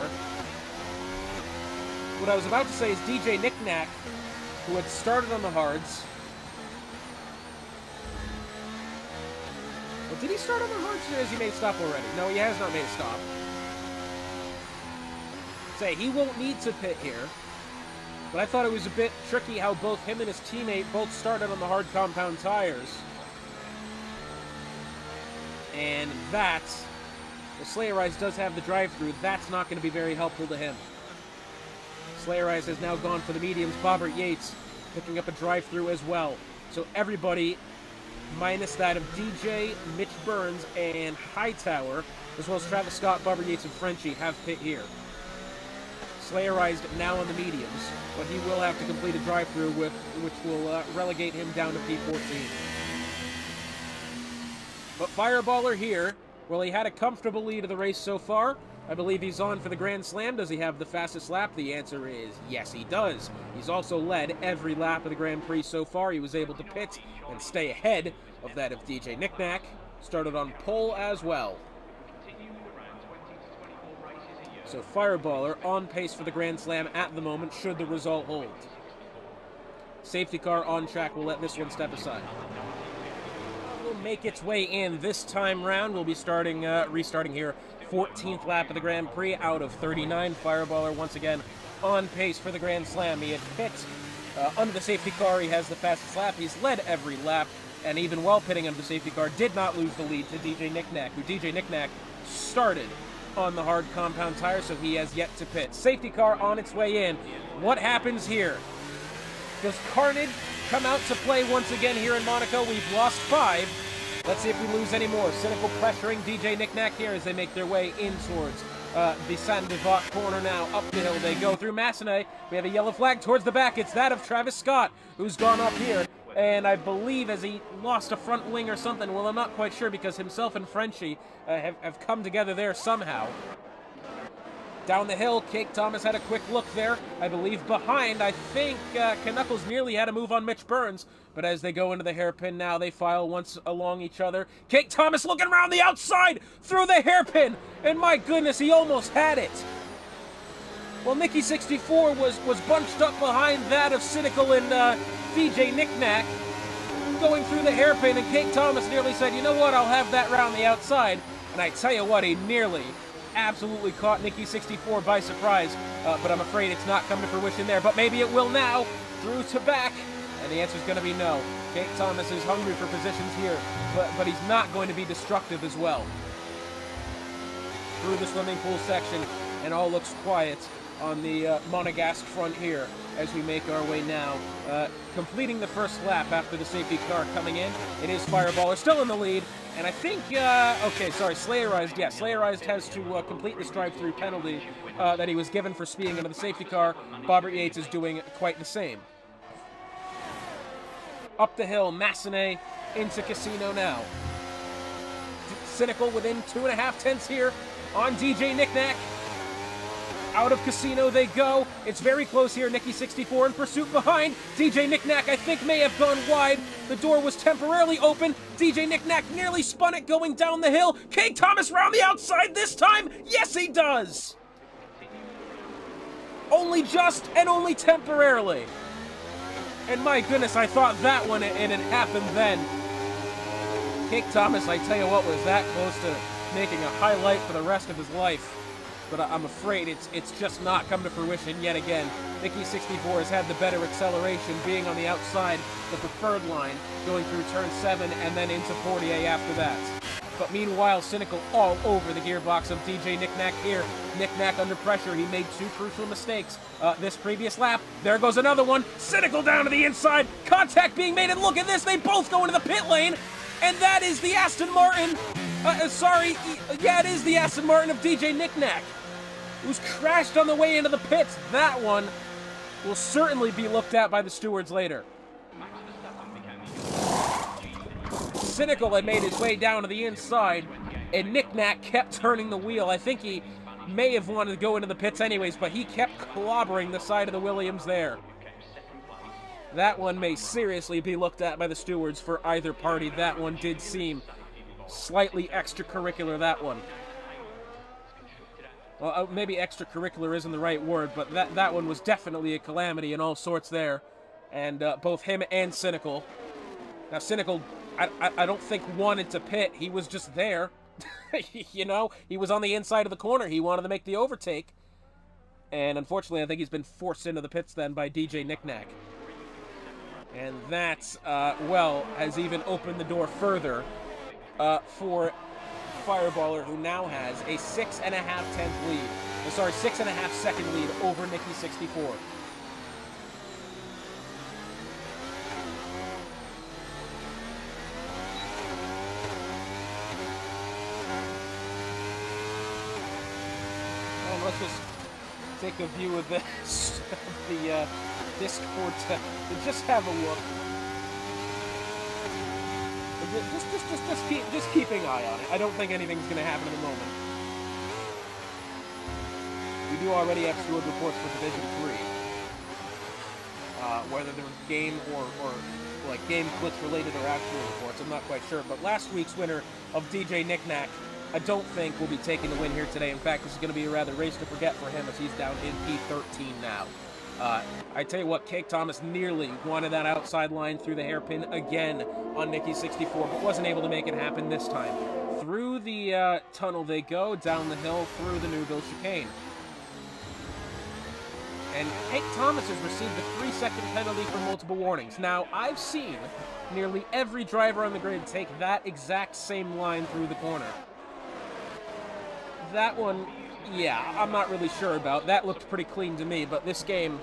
What I was about to say is DJ Knickknack, who had started on the hards. Well, did he start on the hards, or has he made a stop already? No, he has not made a stop. Say, he won't need to pit here. But I thought it was a bit tricky how both him and his teammate both started on the hard compound tires. And that, the Slayer Eyes does have the drive-through. That's not going to be very helpful to him. Slayer Eyes has now gone for the mediums. Bobbert Yates picking up a drive-through as well. So everybody, minus that of DJ, Mitch Burns, and Hightower, as well as Travis Scott, Bobbert Yates, and Frenchie, have pit here. Slayerized now on the mediums, but he will have to complete a drive-through, which will relegate him down to P14. But Fireballer here, well, he had a comfortable lead of the race so far. I believe he's on for the Grand Slam. Does he have the fastest lap? The answer is yes, he does. He's also led every lap of the Grand Prix so far. He was able to pit and stay ahead of that of DJ Knickknack. Started on pole as well. So Fireballer on pace for the Grand Slam at the moment, should the result hold. Safety car on track. We'll let this one step aside. Will make its way in this time round. We'll be restarting here. 14th lap of the Grand Prix out of 39. Fireballer once again on pace for the Grand Slam. He had pit under the safety car. He has the fastest lap. He's led every lap, and even while pitting under the safety car, did not lose the lead to DJ Knickknack, who DJ Knickknack started on the hard compound tire, so he has yet to pit. Safety car on its way in. What happens here? Does Carnage come out to play once again here in Monaco? We've lost 5. Let's see if we lose any more. Cynical pressuring DJ Knickknack here as they make their way in towards the Saint-Devote corner now. Up the hill they go through Massenet. We have a yellow flag towards the back. It's that of Travis Scott, who's gone up here. And I believe as he lost a front wing or something, well, I'm not quite sure, because himself and Frenchie have come together there somehow. Down the hill, Cake Thomas had a quick look there. I believe behind, I think Knuckles nearly had a move on Mitch Burns. But as they go into the hairpin now, they file once along each other. Cake Thomas looking around the outside through the hairpin. And my goodness, he almost had it. Well, Nicky 64 was bunched up behind that of Cynical and DJ Knickknack going through the hairpin, and Cake Thomas nearly said, you know what, I'll have that round the outside. And I tell you what, he nearly absolutely caught Nicky 64 by surprise, but I'm afraid it's not come to fruition there. But maybe it will now. Through to back, and the answer is going to be no. Cake Thomas is hungry for positions here, but he's not going to be destructive as well. Through the swimming pool section, and all looks quiet on the Monegasque front here as we make our way now. Completing the first lap after the safety car coming in. It is Fireballer still in the lead. And I think, okay, sorry, Slayerized. Yeah, Slayerized has to complete this drive-through penalty that he was given for speeding under the safety car. Bobbert Yates is doing quite the same. Up the hill, Massenet into Casino now. Cynical within 2.5 tenths here on DJ Knickknack. Out of Casino they go. It's very close here. Nicky 64 in pursuit behind. DJ Knickknack, I think, may have gone wide. The door was temporarily open. DJ Knickknack nearly spun it going down the hill. Cake Thomas round the outside this time. Yes, he does. Only just and only temporarily. And my goodness, I thought that one, it had happened then. Cake Thomas, I tell you what, was that close to making a highlight for the rest of his life. but I'm afraid it's just not come to fruition yet again. Nicky 64 has had the better acceleration, being on the outside, the preferred line, going through turn 7 and then into Portier after that. But meanwhile, Cynical all over the gearbox of DJ Knick-Knack here. Knick-Knack under pressure. He made 2 crucial mistakes this previous lap. There goes another one. Cynical down to the inside. Contact being made, and look at this. They both go into the pit lane. And that is the Aston Martin. Yeah, it is the Aston Martin of DJ Knick-Knack, who's crashed on the way into the pits. That one will certainly be looked at by the stewards later. Cynical had made his way down to the inside, and Knick-Knack kept turning the wheel. I think he may have wanted to go into the pits anyways, but he kept clobbering the side of the Williams there. That one may seriously be looked at by the stewards for either party. That one did seem slightly extracurricular, that one. Well, maybe extracurricular isn't the right word, but that one was definitely a calamity in all sorts there. And both him and Cynical. Now, Cynical, I don't think wanted to pit. He was just there. You know, he was on the inside of the corner. He wanted to make the overtake. And unfortunately, I think he's been forced into the pits then by DJ Knick-Knack. And that, well, has even opened the door further for Fireballer, who now has a 6.5 second lead over Nicky 64. And let's just take a view of this, the Discord, to just have a look. Just keeping an eye on it. I don't think anything's going to happen in the moment. We do already have steward reports for Division 3. Whether they're game or like game glitch related or actual reports, I'm not quite sure. But last week's winner of DJ Knick-Knack, I don't think will be taking the win here today. In fact, this is going to be a rather race to forget for him, as he's down in P13 now. I tell you what, Cake Thomas nearly wanted that outside line through the hairpin again on Nicky 64, but wasn't able to make it happen this time. Through the tunnel they go, down the hill, through the Newville chicane. And Cake Thomas has received a 3-second penalty for multiple warnings. Now, I've seen nearly every driver on the grid take that exact same line through the corner. That one, yeah, I'm not really sure about. That looked pretty clean to me, but this game,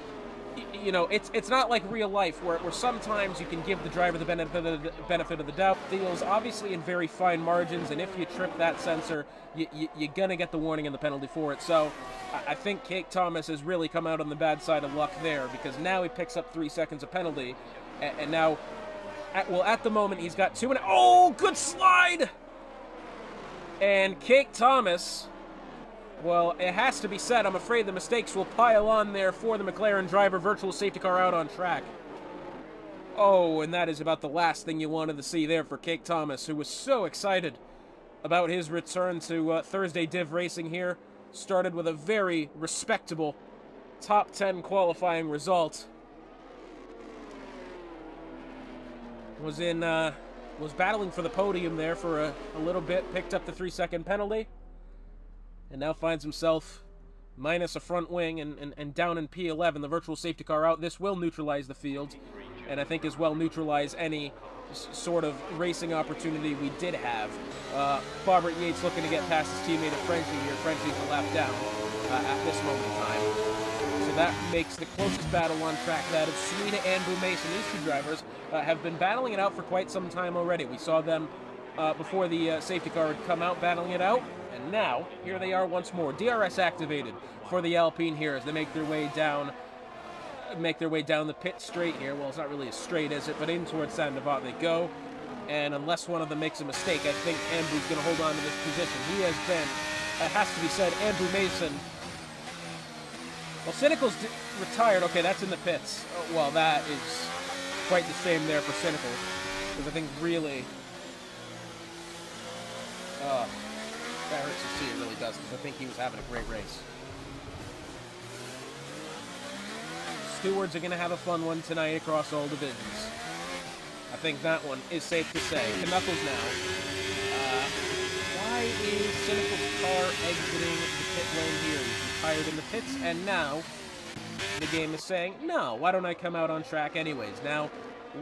you know, it's not like real life where sometimes you can give the driver the benefit of the doubt. Deals obviously in very fine margins, and if you trip that sensor, you're gonna get the warning and the penalty for it. So I think Cake Thomas has really come out on the bad side of luck there, because now he picks up 3 seconds of penalty, and now, at the moment he's got 2 and oh, good slide! And Cake Thomas, well, it has to be said, I'm afraid the mistakes will pile on there for the McLaren driver. Virtual safety car out on track. Oh, and that is about the last thing you wanted to see there for Cake Thomas, who was so excited about his return to Thursday Div Racing here. Started with a very respectable top 10 qualifying result. Was battling for the podium there for a little bit, picked up the 3-second penalty, and now finds himself minus a front wing and down in P11. The virtual safety car out. This will neutralize the field, and I think as well neutralize any sort of racing opportunity we did have. Bobbert Yates looking to get past his teammate of Frenchie here. Frenchie's a lap down at this moment in time. So that makes the closest battle on track that of Suida and Boo Mason. These two drivers have been battling it out for quite some time already. We saw them before the safety car had come out battling it out. And now, here they are once more. DRS activated for the Alpine here as they make their way down the pit straight here. Well, it's not really as straight, is it? But in towards Saint-Devat they go. And unless one of them makes a mistake, I think Ambu's going to hold on to this position. He has been, it has to be said, Ambu Mason. Well, Cynical's retired. Okay, that's in the pits. Oh, well, that is quite the same there for Cynical. Because I think really... that hurts to see, it really does, because I think he was having a great race. Stewards are going to have a fun one tonight across all divisions. I think that one is safe to say. The Knuckles now. Why why is Cynical's car exiting the pit lane here? He's retired in the pits, and now the game is saying, no, why don't I come out on track anyways? Now,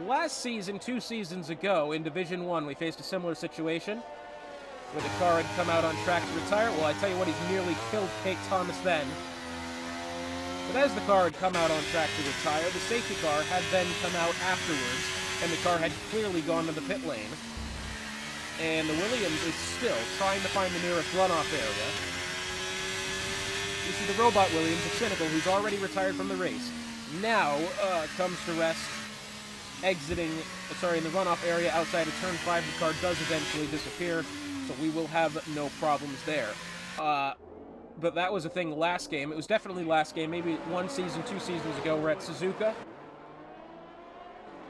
last season, 2 seasons ago, in Division 1, we faced a similar situation where the car had come out on track to retire. Well, I tell you what, he's nearly killed Kate Thomas then. But as the car had come out on track to retire, the safety car had then come out afterwards, and the car had clearly gone to the pit lane. And the Williams is still trying to find the nearest runoff area. You see the robot Williams of Cynical, who's already retired from the race, now comes to rest, exiting, in the runoff area outside of Turn 5. The car does eventually disappear, so we will have no problems there. But that was a thing last game. It was definitely last game, maybe 1 season, 2 seasons ago. We're at Suzuka.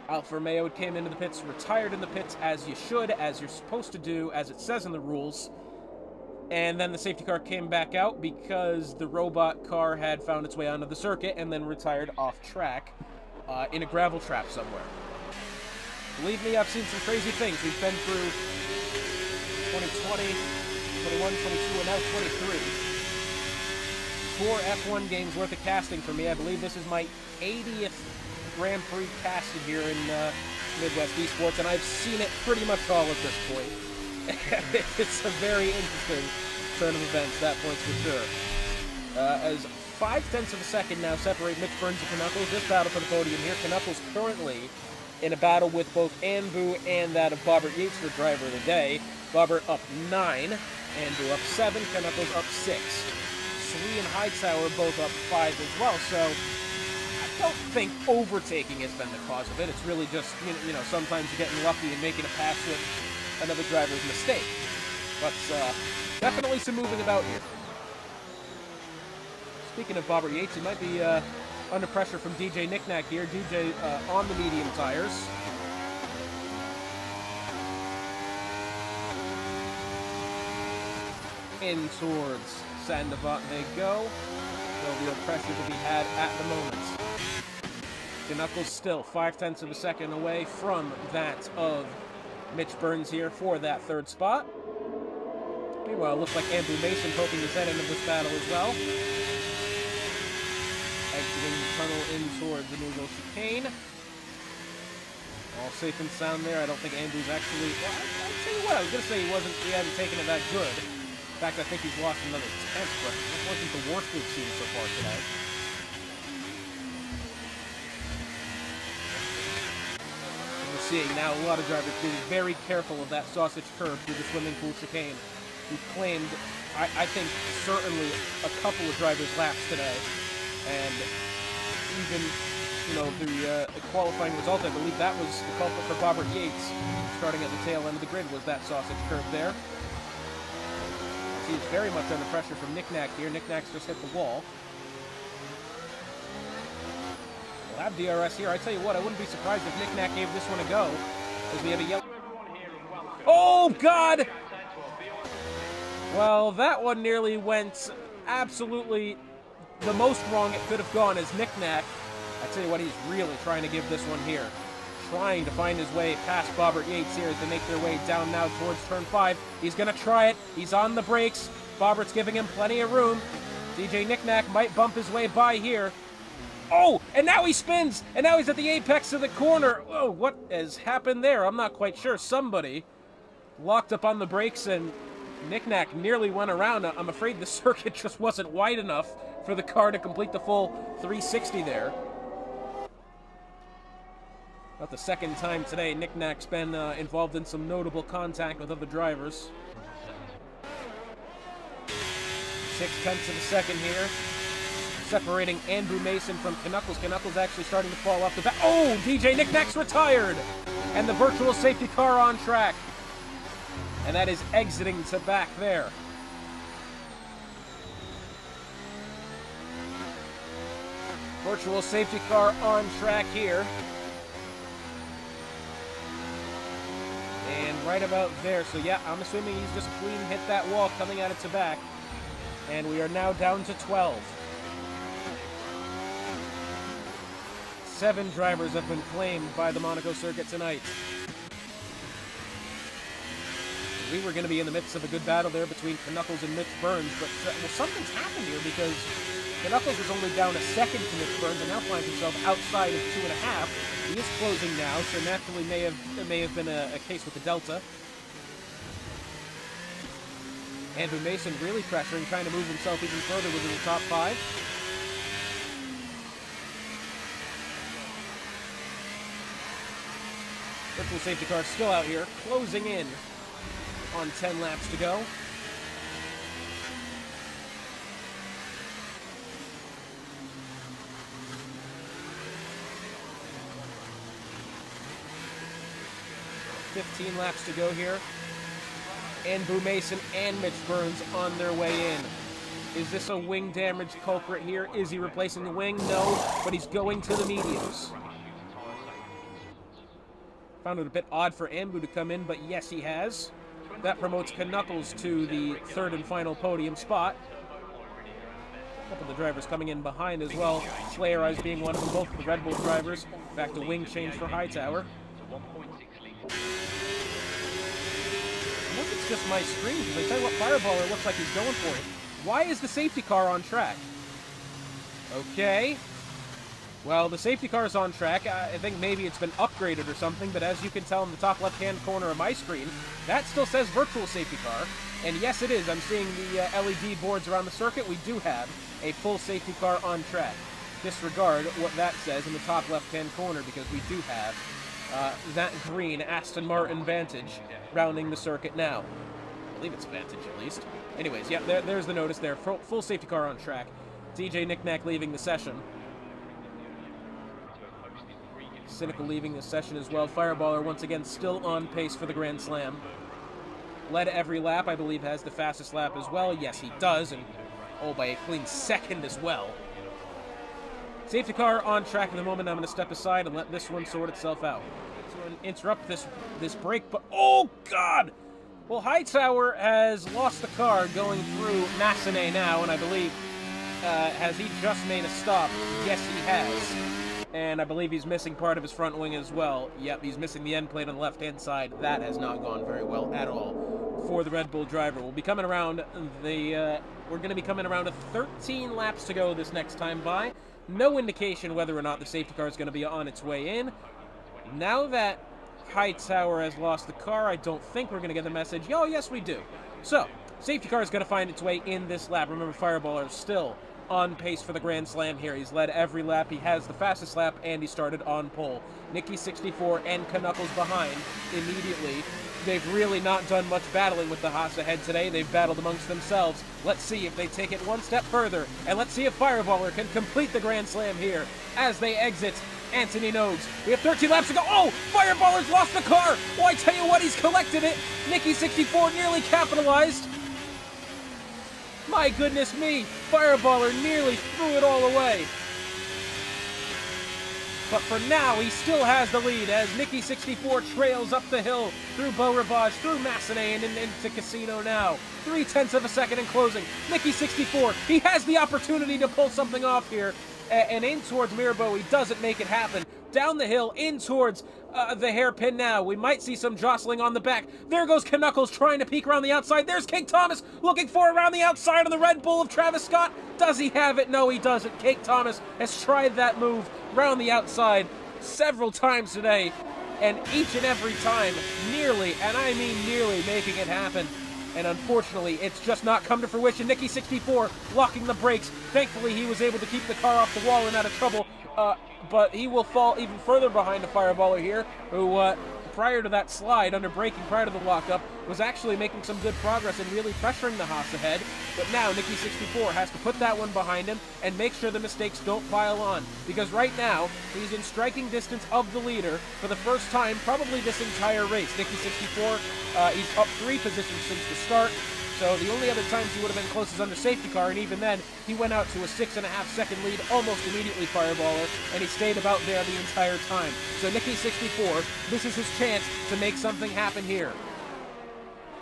Alfa Romeo came into the pits, retired in the pits, as you should, as you're supposed to do, as it says in the rules. And then the safety car came back out because the robot car had found its way onto the circuit and then retired off track in a gravel trap somewhere. Believe me, I've seen some crazy things. We've been through 2020, 21, 22, and now 23. 4 F1 games worth of casting for me. I believe this is my 80th Grand Prix casting here in Midwest Esports, and I've seen it pretty much all at this point. It's a very interesting turn of events, that point's for sure. As 0.5 of a second now separate Mitch Burns and Knuckles. This battle for the podium here. Knuckles currently in a battle with both Anbu and that of Bobbert Yates for driver of the day. Bobbert up 9, Anbu up 7, Knuckles up 6. Sui and Hightower both up 5 as well, so I don't think overtaking has been the cause of it. It's really just, you know, sometimes you're getting lucky and making a pass with another driver's mistake. But definitely some moving about here. Speaking of Bobbert Yates, he might be under pressure from DJ Knickknack here. DJ on the medium tires. In towards Sandoval they go. No real pressure to be had at the moment. Knuckles still 0.5 of a second away from that of Mitch Burns here for that 3rd spot. Meanwhile, it looks like Andrew Mason poking his head into this battle as well. Exiting the tunnel in towards the Newville chicane. All safe and sound there. I don't think Andrew's actually... Well, I'll tell you what, I was going to say he hadn't taken it that good. In fact, I think he's lost another 10th, but that wasn't the worst we've seen so far today. We're seeing now a lot of drivers being very careful of that sausage curve through the swimming pool chicane. We claimed, I think, certainly a couple of drivers laps today. And even, you know, the qualifying result, I believe that was the culprit for Bobbert Yates, starting at the tail end of the grid, was that sausage curve there. He's very much under pressure from Knickknack here. Knickknack's just hit the wall. We'll have DRS here. I tell you what, I wouldn't be surprised if Knickknack gave this one a go, as we have a yellow... Oh, God! Well, that one nearly went absolutely... the most wrong it could have gone as Knickknack. I tell you what, he's really trying to give this one here. Trying to find his way past Bobbert Yates here as they make their way down now towards turn 5. He's going to try it. He's on the brakes. Bobbert's giving him plenty of room. DJ Knickknack might bump his way by here. Oh, and now he spins, and now he's at the apex of the corner. Oh, what has happened there? I'm not quite sure. Somebody locked up on the brakes, and Knickknack nearly went around. I'm afraid the circuit just wasn't wide enough for the car to complete the full 360 there. About the 2nd time today, Knickknack's been involved in some notable contact with other drivers. 0.6 of a second here, separating Andrew Mason from Knuckles. Knuckles actually starting to fall off the back. Oh, DJ Knickknack's retired! And the virtual safety car on track. And that is exiting to back there. Virtual safety car on track here. And right about there. So yeah, I'm assuming he's just clean hit that wall coming out of Tabac. And we are now down to 12. 7 drivers have been claimed by the Monaco circuit tonight. We were going to be in the midst of a good battle there between Knuckles and Mitch Burns, but well, something's happened here because Knuckles is only down a second to Mitch Burns and now finds himself outside of 2.5. He is closing now, so naturally may have been a case with the Delta. Andrew Mason really pressuring, trying to move himself even further within the top 5. Virtual safety car still out here, closing in on 10 laps to go. $15 laps to go here. And Boo Mason and Mitch Burns on their way in. Is this a wing damage culprit here? Is he replacing the wing? No, but he's going to the mediums. Found it a bit odd for Ambu to come in, but yes, he has. That promotes Knuckles to the 3rd and final podium spot. A couple of the drivers coming in behind as well. Slayer Eyes being one of them, both the Red Bull drivers. Back to wing change for Hightower. I wonder if it's just my screen, because I tell you what, Fireballer looks like he's going for it. Why is the safety car on track? Okay. Well, the safety car is on track. I think maybe it's been upgraded or something, but as you can tell in the top left-hand corner of my screen, that still says virtual safety car. And yes, it is. I'm seeing the LED boards around the circuit. We do have a full safety car on track. Disregard what that says in the top left-hand corner, because we do have that green Aston Martin Vantage rounding the circuit now. I believe it's Vantage, at least. Anyways, yeah, there's the notice there. Full safety car on track. DJ Knick-Knack leaving the session. Cynical leaving the session as well. Fireballer, once again, still on pace for the Grand Slam. Led every lap, I believe, has the fastest lap as well. Yes, he does, and oh, by a clean second as well. Safety car on track at the moment. I'm going to step aside and let this one sort itself out. To interrupt this break, but oh, God! Well, Hightower has lost the car going through Massenet now, and I believe, has he just made a stop? Yes, he has. And I believe he's missing part of his front wing as well. Yep, he's missing the end plate on the left-hand side. That has not gone very well at all for the Red Bull driver. We'll be coming around we're going to be coming around to 13 laps to go this next time by. No indication whether or not the safety car is going to be on its way in. Now that Hightower has lost the car, I don't think we're going to get the message. Oh, yes, we do. So, safety car is going to find its way in this lap. Remember, Fireballer is still on pace for the Grand Slam here. He's led every lap. He has the fastest lap, and he started on pole. Nicky64 and Knuckles behind immediately. They've really not done much battling with the Haas ahead today. They've battled amongst themselves. Let's see if they take it one step further, and let's see if Fireballer can complete the Grand Slam here as they exit Anthony Nogues. We have 13 laps to go. Oh, Fireballer's lost the car. Well, I tell you what, he's collected it. Nicky64 nearly capitalized. My goodness me, Fireballer nearly threw it all away. But for now, he still has the lead as Nicky64 trails up the hill through Beau Rivage, through Massenet, and into Casino now. 0.3 of a second in closing. Nicky64, he has the opportunity to pull something off here. And in towards Mirabeau, he doesn't make it happen. Down the hill, in towards the hairpin now. We might see some jostling on the back. There goes Knuckles trying to peek around the outside. There's Cake Thomas looking for around the outside on the Red Bull of Travis Scott. Does he have it? No, he doesn't. Cake Thomas has tried that move round the outside several times today. And each and every time, nearly, and I mean nearly, making it happen. And unfortunately, it's just not come to fruition. Nicky64 locking the brakes. Thankfully, he was able to keep the car off the wall and out of trouble. But he will fall even further behind the Fireballer here, who, prior to that slide, under braking, prior to the lockup, was actually making some good progress and really pressuring the Haas ahead. But now, Nicky64 has to put that one behind him and make sure the mistakes don't pile on. Because right now, he's in striking distance of the leader for the first time, probably this entire race. Nicky64, he's up 3 positions since the start. So the only other times he would have been close is under safety car, and even then, he went out to a 6.5 second lead almost immediately, Fireballer, and he stayed about there the entire time. So Nicky64, this is his chance to make something happen here.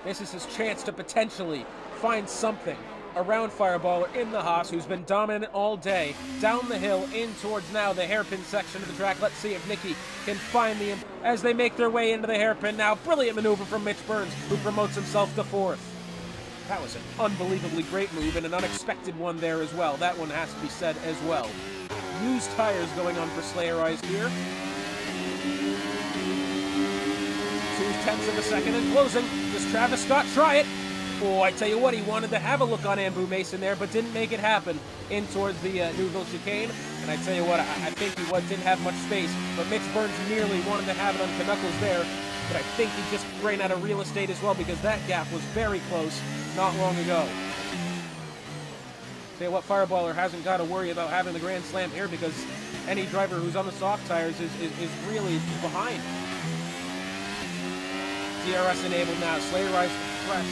This is his chance to potentially find something around Fireballer in the Haas, who's been dominant all day. Down the hill, in towards now the hairpin section of the track. Let's see if Nicky can find the as they make their way into the hairpin now. Brilliant maneuver from Mitch Burns, who promotes himself to 4th. That was an unbelievably great move and an unexpected one there as well. That one has to be said as well. Used tires going on for Slayer Eyes here. 0.2 of a second in closing. Does Travis Scott try it? Oh, I tell you what, he wanted to have a look on Ambu Mason there, but didn't make it happen in towards the Newville chicane. And I tell you what, I think he didn't have much space, but Mitch Burns nearly wanted to have it on Knuckles there. But I think he just ran out of real estate as well, because that gap was very close not long ago. Tell you what, Fireballer hasn't got to worry about having the Grand Slam here, because any driver who's on the soft tires is really behind. DRS enabled now. Slayer Eyes fresh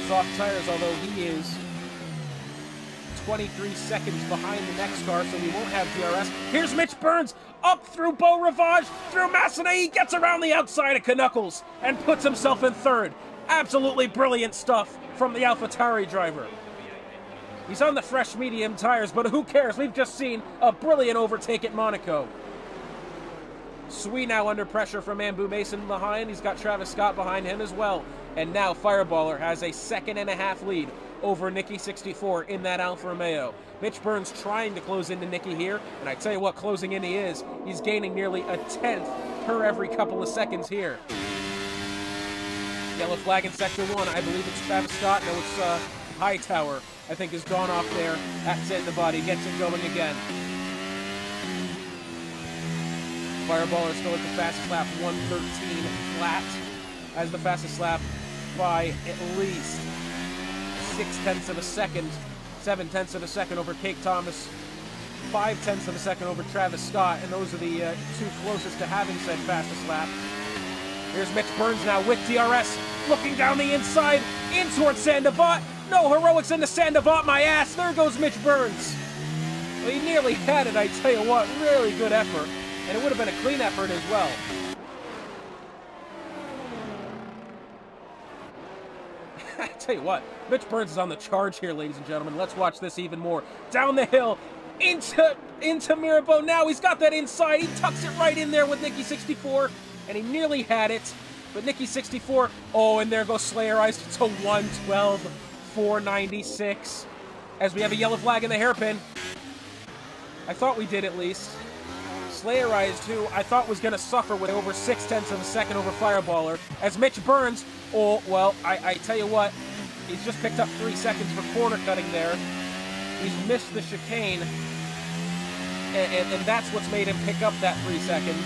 soft tires, although he is 23 seconds behind the next car, so we won't have DRS. Here's Mitch Burns, up through Beau Rivage, through Massenet. He gets around the outside of Knuckles and puts himself in 3rd. Absolutely brilliant stuff from the AlphaTauri driver. He's on the fresh medium tires, but who cares? We've just seen a brilliant overtake at Monaco. Sui now under pressure from Ambu Mason behind. He's got Travis Scott behind him as well. And now Fireballer has a 1.5-second lead over Nicky 64 in that Alfa Romeo. Mitch Burns trying to close into Nicky here, and I tell you what, closing in he is. He's gaining nearly a 1/10 per every couple of seconds here. Yellow flag in Sector 1. I believe it's Travis Scott. No, it's Hightower, I think, has gone off there. That's it, the body gets it going again. Fireballer still at the fastest lap, 1:13 flat. As the fastest lap by at least 0.6 of a second. 0.7 of a second over Cake Thomas. 0.5 of a second over Travis Scott. And those are the 2 closest to having said fastest lap. Here's Mitch Burns now with DRS. Looking down the inside. In towards Sandoval. No heroics into Sandoval, my ass. There goes Mitch Burns. Well, he nearly had it, I tell you what. Really good effort. And it would have been a clean effort as well. I tell you what, Mitch Burns is on the charge here, ladies and gentlemen. Let's watch this even more. Down the hill, into Mirabeau. Now he's got that inside. He tucks it right in there with Nicky 64, and he nearly had it. But Nicky 64, oh, and there goes Slayer Eyes to 1:12.496. As we have a yellow flag in the hairpin. I thought we did at least. Slayer Eyes, who I thought was going to suffer with over 0.6 of a second over Fireballer. As Mitch Burns, oh, well, I tell you what, he's just picked up 3 seconds for corner cutting there. He's missed the chicane, and that's what's made him pick up that 3 seconds.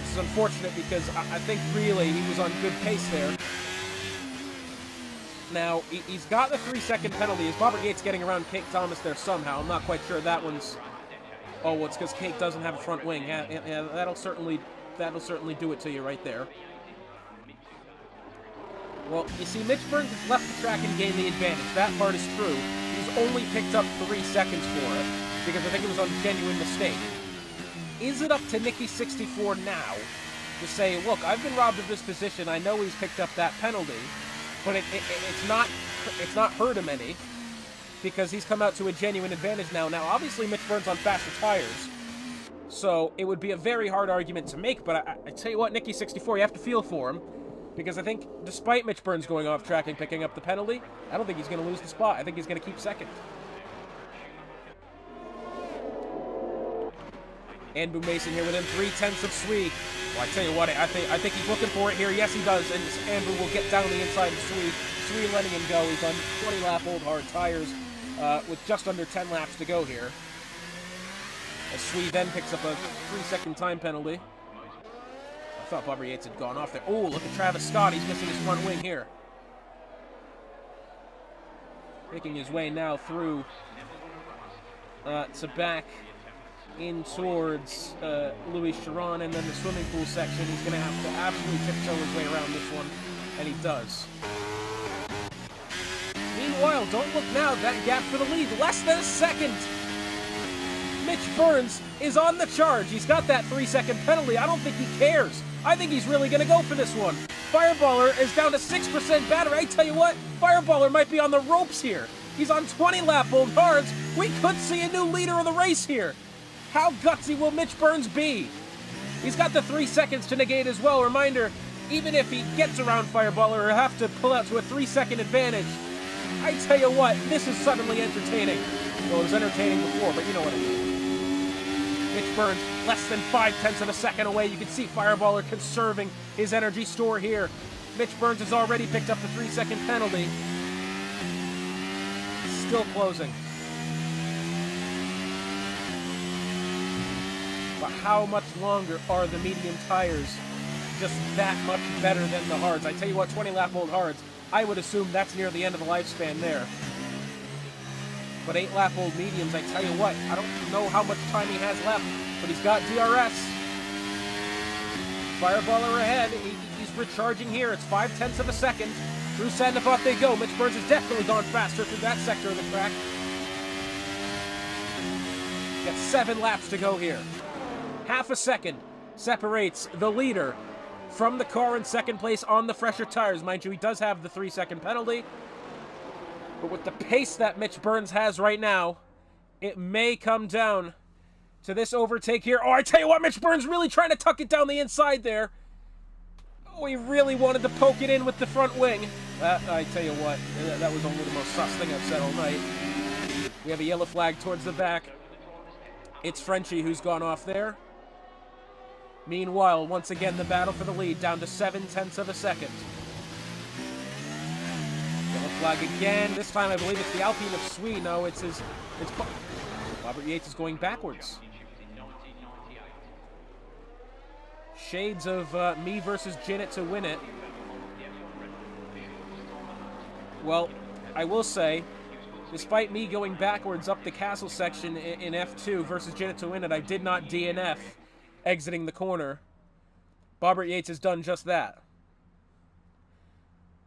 This is unfortunate because I think really he was on good pace there. Now, he's got the 3-second penalty. Is Bobber Gates getting around Cake Thomas there somehow? I'm not quite sure that one's... Oh, well, it's because Cake doesn't have a front wing. Yeah, that'll certainly do it to you right there. Well, you see, Mitch Burns has left the track and gained the advantage. That part is true. He's only picked up 3 seconds for it, because I think it was on genuine mistake. Is it up to Nicky 64 now to say, look, I've been robbed of this position. I know he's picked up that penalty, but it's not hurt him any, because he's come out to a genuine advantage now. Now, obviously, Mitch Burns on faster tires, so it would be a very hard argument to make, but I tell you what, Nicky 64, you have to feel for him, because I think, despite Mitch Burns going off track and picking up the penalty, I don't think he's going to lose the spot. I think he's going to keep second. Ambu Mason here within 0.3 of Sui. Well, I tell you what, I think he's looking for it here. Yes, he does, and Ambu will get down the inside of Sui. Sui letting him go. He's on 20-lap old hard tires with just under 10 laps to go here. As Sui then picks up a 3-second time penalty. I thought Bobber Yates had gone off there. Oh, look at Travis Scott. He's missing his front wing here. Making his way now through to back in towards Louis Chiron, and then the swimming pool section. He's going to have to absolutely tiptoe his way around this one, and he does. Meanwhile, don't look now, that gap for the lead, less than a second. Mitch Burns is on the charge. He's got that 3-second penalty. I don't think he cares. I think he's really going to go for this one. Fireballer is down to 6% battery. I tell you what, Fireballer might be on the ropes here. He's on 20 lap old hards. We could see a new leader of the race here. How gutsy will Mitch Burns be? He's got the 3 seconds to negate as well. Reminder, even if he gets around Fireballer, he'll have to pull out to a 3-second advantage. I tell you what, this is suddenly entertaining. Well, it was entertaining before, but you know what I mean. Mitch Burns, less than 0.5 of a second away. You can see Fireballer conserving his energy store here. Mitch Burns has already picked up the 3-second penalty. Still closing. But how much longer are the medium tires just that much better than the hards? I tell you what, 20 lap old hards, I would assume that's near the end of the lifespan there. But 8 lap old mediums, I tell you what, I don't know how much time he has left, but he's got DRS. Fireballer ahead, he's recharging here. It's 0.5 of a second. Through Sandefot they go. Mitch Burns has definitely gone faster through that sector of the track. Got 7 laps to go here. Half a second separates the leader from the car in second place on the fresher tires. Mind you, he does have the 3-second penalty. But with the pace that Mitch Burns has right now, it may come down to this overtake here. Oh, I tell you what, Mitch Burns really trying to tuck it down the inside there. Oh, he really wanted to poke it in with the front wing. I tell you what, that was only the most sus thing I've said all night. We have a yellow flag towards the back. It's Frenchie who's gone off there. Meanwhile, once again, the battle for the lead, down to 0.7 of a second. Yellow flag again. This time, I believe it's the Alpine of Sweden. No, it's his... Robert Yates is going backwards. Shades of me versus Jinnit to win it. Well, I will say, despite me going backwards up the castle section in F2 versus Jinnit to win it, I did not DNF exiting the corner. Bobbert Yates has done just that.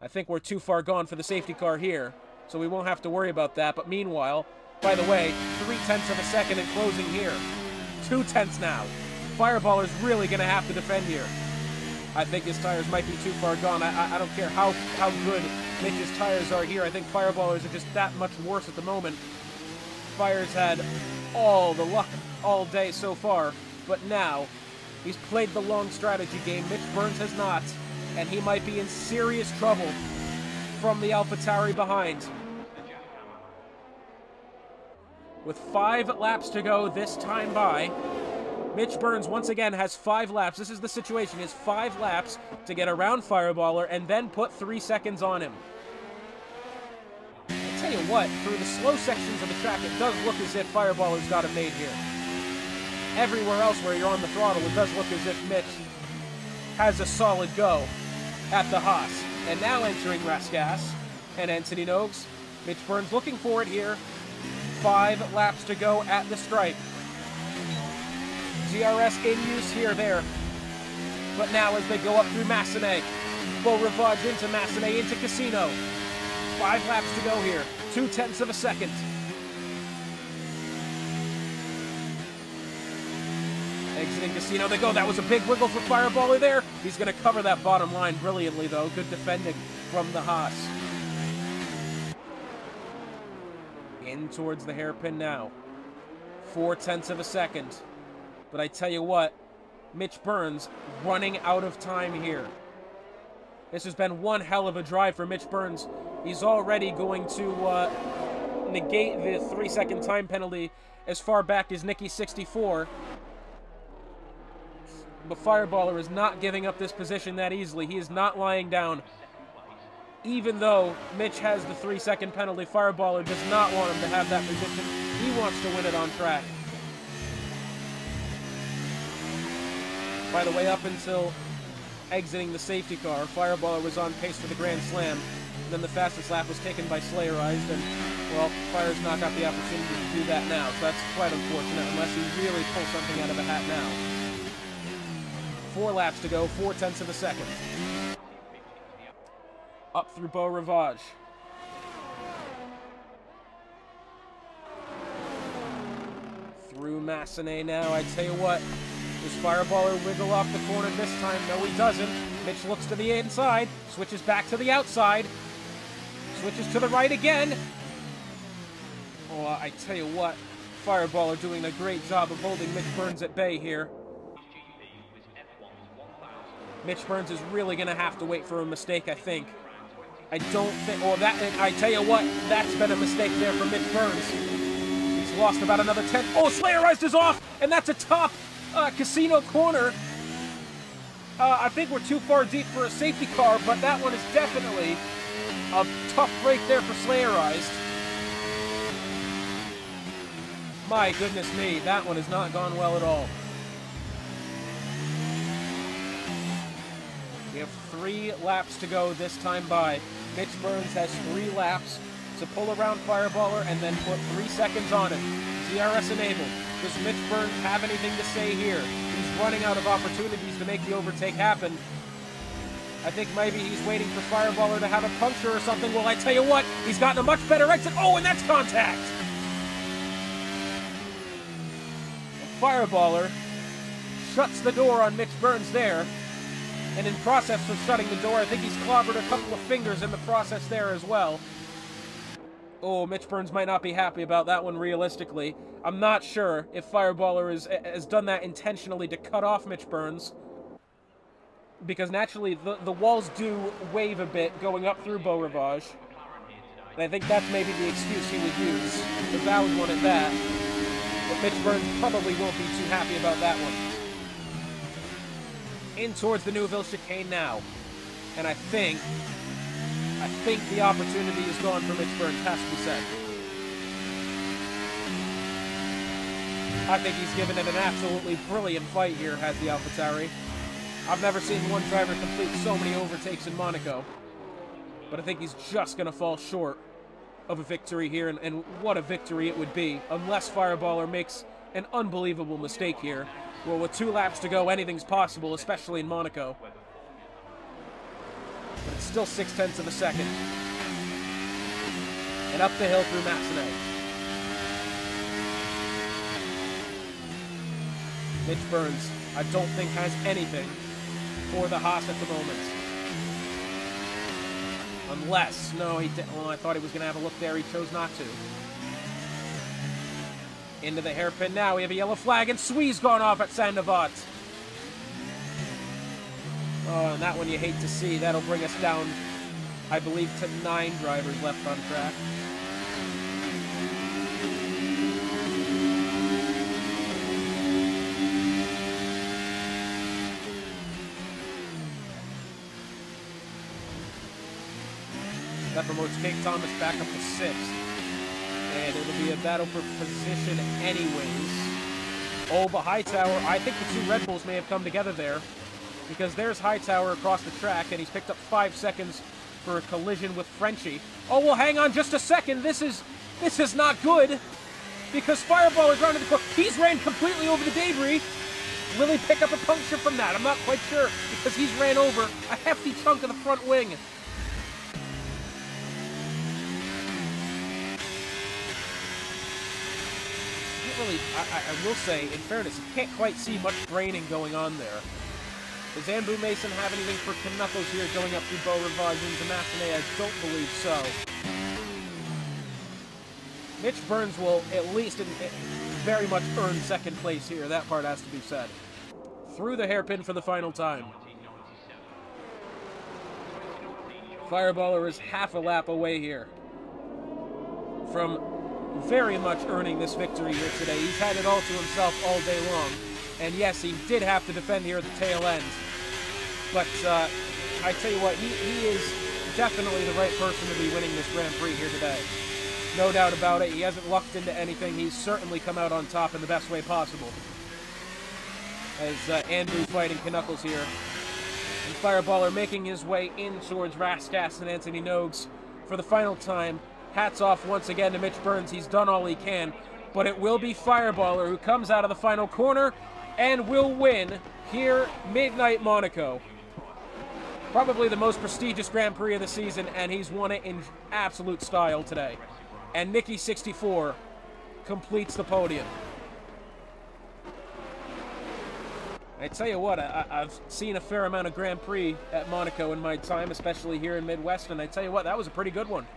I think we're too far gone for the safety car here, so we won't have to worry about that. But meanwhile, by the way, 0.3 of a second in closing here. 0.2 now. Fireballer's really going to have to defend here. I think his tires might be too far gone. I don't care how good Mitch's tires are here. I think Fireballers are just that much worse at the moment. Fire's had all the luck all day so far, but now he's played the long strategy game. Mitch Burns has not, and he might be in serious trouble from the AlphaTauri behind. With 5 laps to go this time by, Mitch Burns once again has 5 laps. This is the situation. He has 5 laps to get around Fireballer and then put 3 seconds on him. I tell you what, through the slow sections of the track, it does look as if Fireballer's got it made here. Everywhere else where you're on the throttle, it does look as if Mitch has a solid go at the Haas. And now entering Rascasse and Anthony Noakes. Mitch Burns looking for it here. 5 laps to go at the stripe. DRS in use here, there. But now as they go up through Massenet, Beau Rivage into Massenet, into Casino. 5 laps to go here. 0.2 of a second. Exiting Casino they go. That was a big wiggle for Fireballer there. He's going to cover that bottom line brilliantly, though. Good defending from the Haas. In towards the hairpin now. 0.4 of a second. But I tell you what, Mitch Burns running out of time here. This has been one hell of a drive for Mitch Burns. He's already going to negate the 3-second time penalty as far back as Nicky 64. But Fireballer is not giving up this position that easily. He is not lying down. Even though Mitch has the 3-second penalty, Fireballer does not want him to have that position. He wants to win it on track. By the way, up until exiting the safety car, Fireballer was on pace for the Grand Slam. And then the fastest lap was taken by Slayerized, and, well, Fire's not got the opportunity to do that now. So that's quite unfortunate, unless he really pulls something out of a hat now. 4 laps to go, 0.4 of a second. Up through Beau Rivage. Through Massenet now. I tell you what, does Fireballer wiggle off the corner this time? No, he doesn't. Mitch looks to the inside, switches back to the outside, switches to the right again. Oh, I tell you what, Fireball are doing a great job of holding Mitch Burns at bay here. Mitch Burns is really going to have to wait for a mistake, I think. I don't think... Oh, that... I tell you what, that's been a mistake there for Mitch Burns. He's lost about another 10... Oh, Slayerized is off! And that's a top casino corner. I think we're too far deep for a safety car, but that one is definitely a tough break there for Slayerized. My goodness me, that one has not gone well at all. We have 3 laps to go this time by. Mitch Burns has 3 laps to pull around Fireballer and then put 3 seconds on it. DRS enabled. Does Mitch Burns have anything to say here? He's running out of opportunities to make the overtake happen. I think maybe he's waiting for Fireballer to have a puncture or something. Well, I tell you what, he's gotten a much better exit. Oh, and that's contact! Fireballer shuts the door on Mitch Burns there. And in process of shutting the door, I think he's clobbered a couple of fingers in the process there as well. Oh, Mitch Burns might not be happy about that one realistically. I'm not sure if Fireballer has done that intentionally to cut off Mitch Burns. Because naturally, the walls do wave a bit going up through Beau Rivage. And I think that's maybe the excuse he would use. A valid one at that. But Mitch Burns probably won't be too happy about that one. In towards the Neuville chicane now. And I think the opportunity is gone for Mitch Burns, has to be said. I think he's given it an absolutely brilliant fight here, has the AlphaTauri. I've never seen one driver complete so many overtakes in Monaco. But I think he's just going to fall short of a victory here, and what a victory it would be, unless Fireballer makes an unbelievable mistake here. Well, with 2 laps to go, anything's possible, especially in Monaco. But it's still 0.6 of a second. And up the hill through Massenet. Mitch Burns, I don't think has anything for the Haas at the moment. Unless, no, he didn't. Well, I thought he was going to have a look there. He chose not to. Into the hairpin now. We have a yellow flag, and Sui's gone off at Saint-Navat. Oh, and that one you hate to see. That'll bring us down, I believe, to 9 drivers left on track. That promotes Kate Thomas back up to 6th. And it'll be a battle for position anyways. Oh, but Hightower, I think the 2 Red Bulls may have come together there. Because there's Hightower across the track, and he's picked up 5 seconds for a collision with Frenchie. Oh, well, hang on just a second. This is not good. Because Fireball is rounded the corner. He's ran completely over the debris. Will he pick up a puncture from that? I'm not quite sure, because he's ran over a hefty chunk of the front wing. Really, I will say, in fairness, you can't quite see much braining going on there. Does Ambu Mason have anything for Knuckles here going up through Beau Rivage into Massenet? I don't believe so. Mitch Burns will at least very much earn 2nd place here. That part has to be said. Through the hairpin for the final time. Fireballer is half a lap away here from very much earning this victory here today. He's had it all to himself all day long. And yes, he did have to defend here at the tail end. But I tell you what, he is definitely the right person to be winning this Grand Prix here today. No doubt about it. He hasn't lucked into anything. He's certainly come out on top in the best way possible. As Andrew fighting Knuckles here. And Fireballer making his way in towards Raskas and Anthony Nogues for the final time. Hats off once again to Mitch Burns. He's done all he can. But it will be Fireballer who comes out of the final corner and will win here, Midnight Monaco. Probably the most prestigious Grand Prix of the season, and he's won it in absolute style today. And Nicky64 completes the podium. I tell you what, I've seen a fair amount of Grand Prix at Monaco in my time, especially here in Midwest, and I tell you what, that was a pretty good one.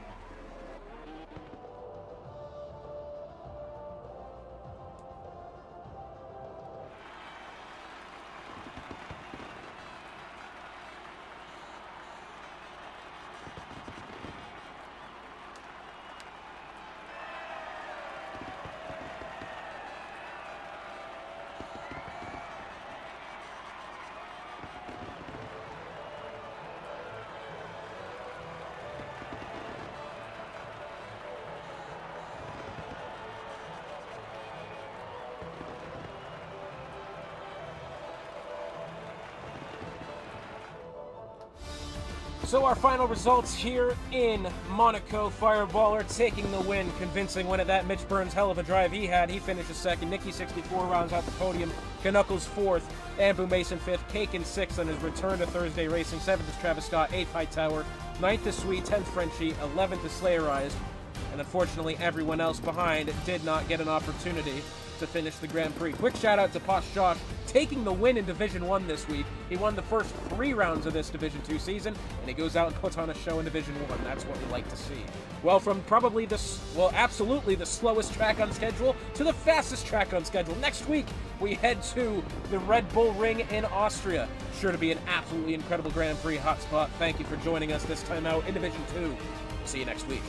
So our final results here in Monaco. Fireballer taking the win, convincing win at that. Mitch Burns, hell of a drive he had. He finishes second. Nicky 64 rounds out the podium. Knuckles fourth. Ambu Mason fifth. Kaken sixth on his return to Thursday racing. Seventh is Travis Scott. Eighth Hightower. Ninth is Sweet. 10th Frenchie. 11th is Slayerized. And unfortunately, everyone else behind did not get an opportunity to finish the Grand Prix. Quick shout out to Posh Josh, taking the win in Division 1 this week. He won the first 3 rounds of this Division 2 season, and he goes out and puts on a show in Division 1. That's what we like to see. Well, from probably absolutely the slowest track on schedule to the fastest track on schedule. Next week, we head to the Red Bull Ring in Austria. Sure to be an absolutely incredible Grand Prix hotspot. Thank you for joining us this time out in Division 2. See you next week.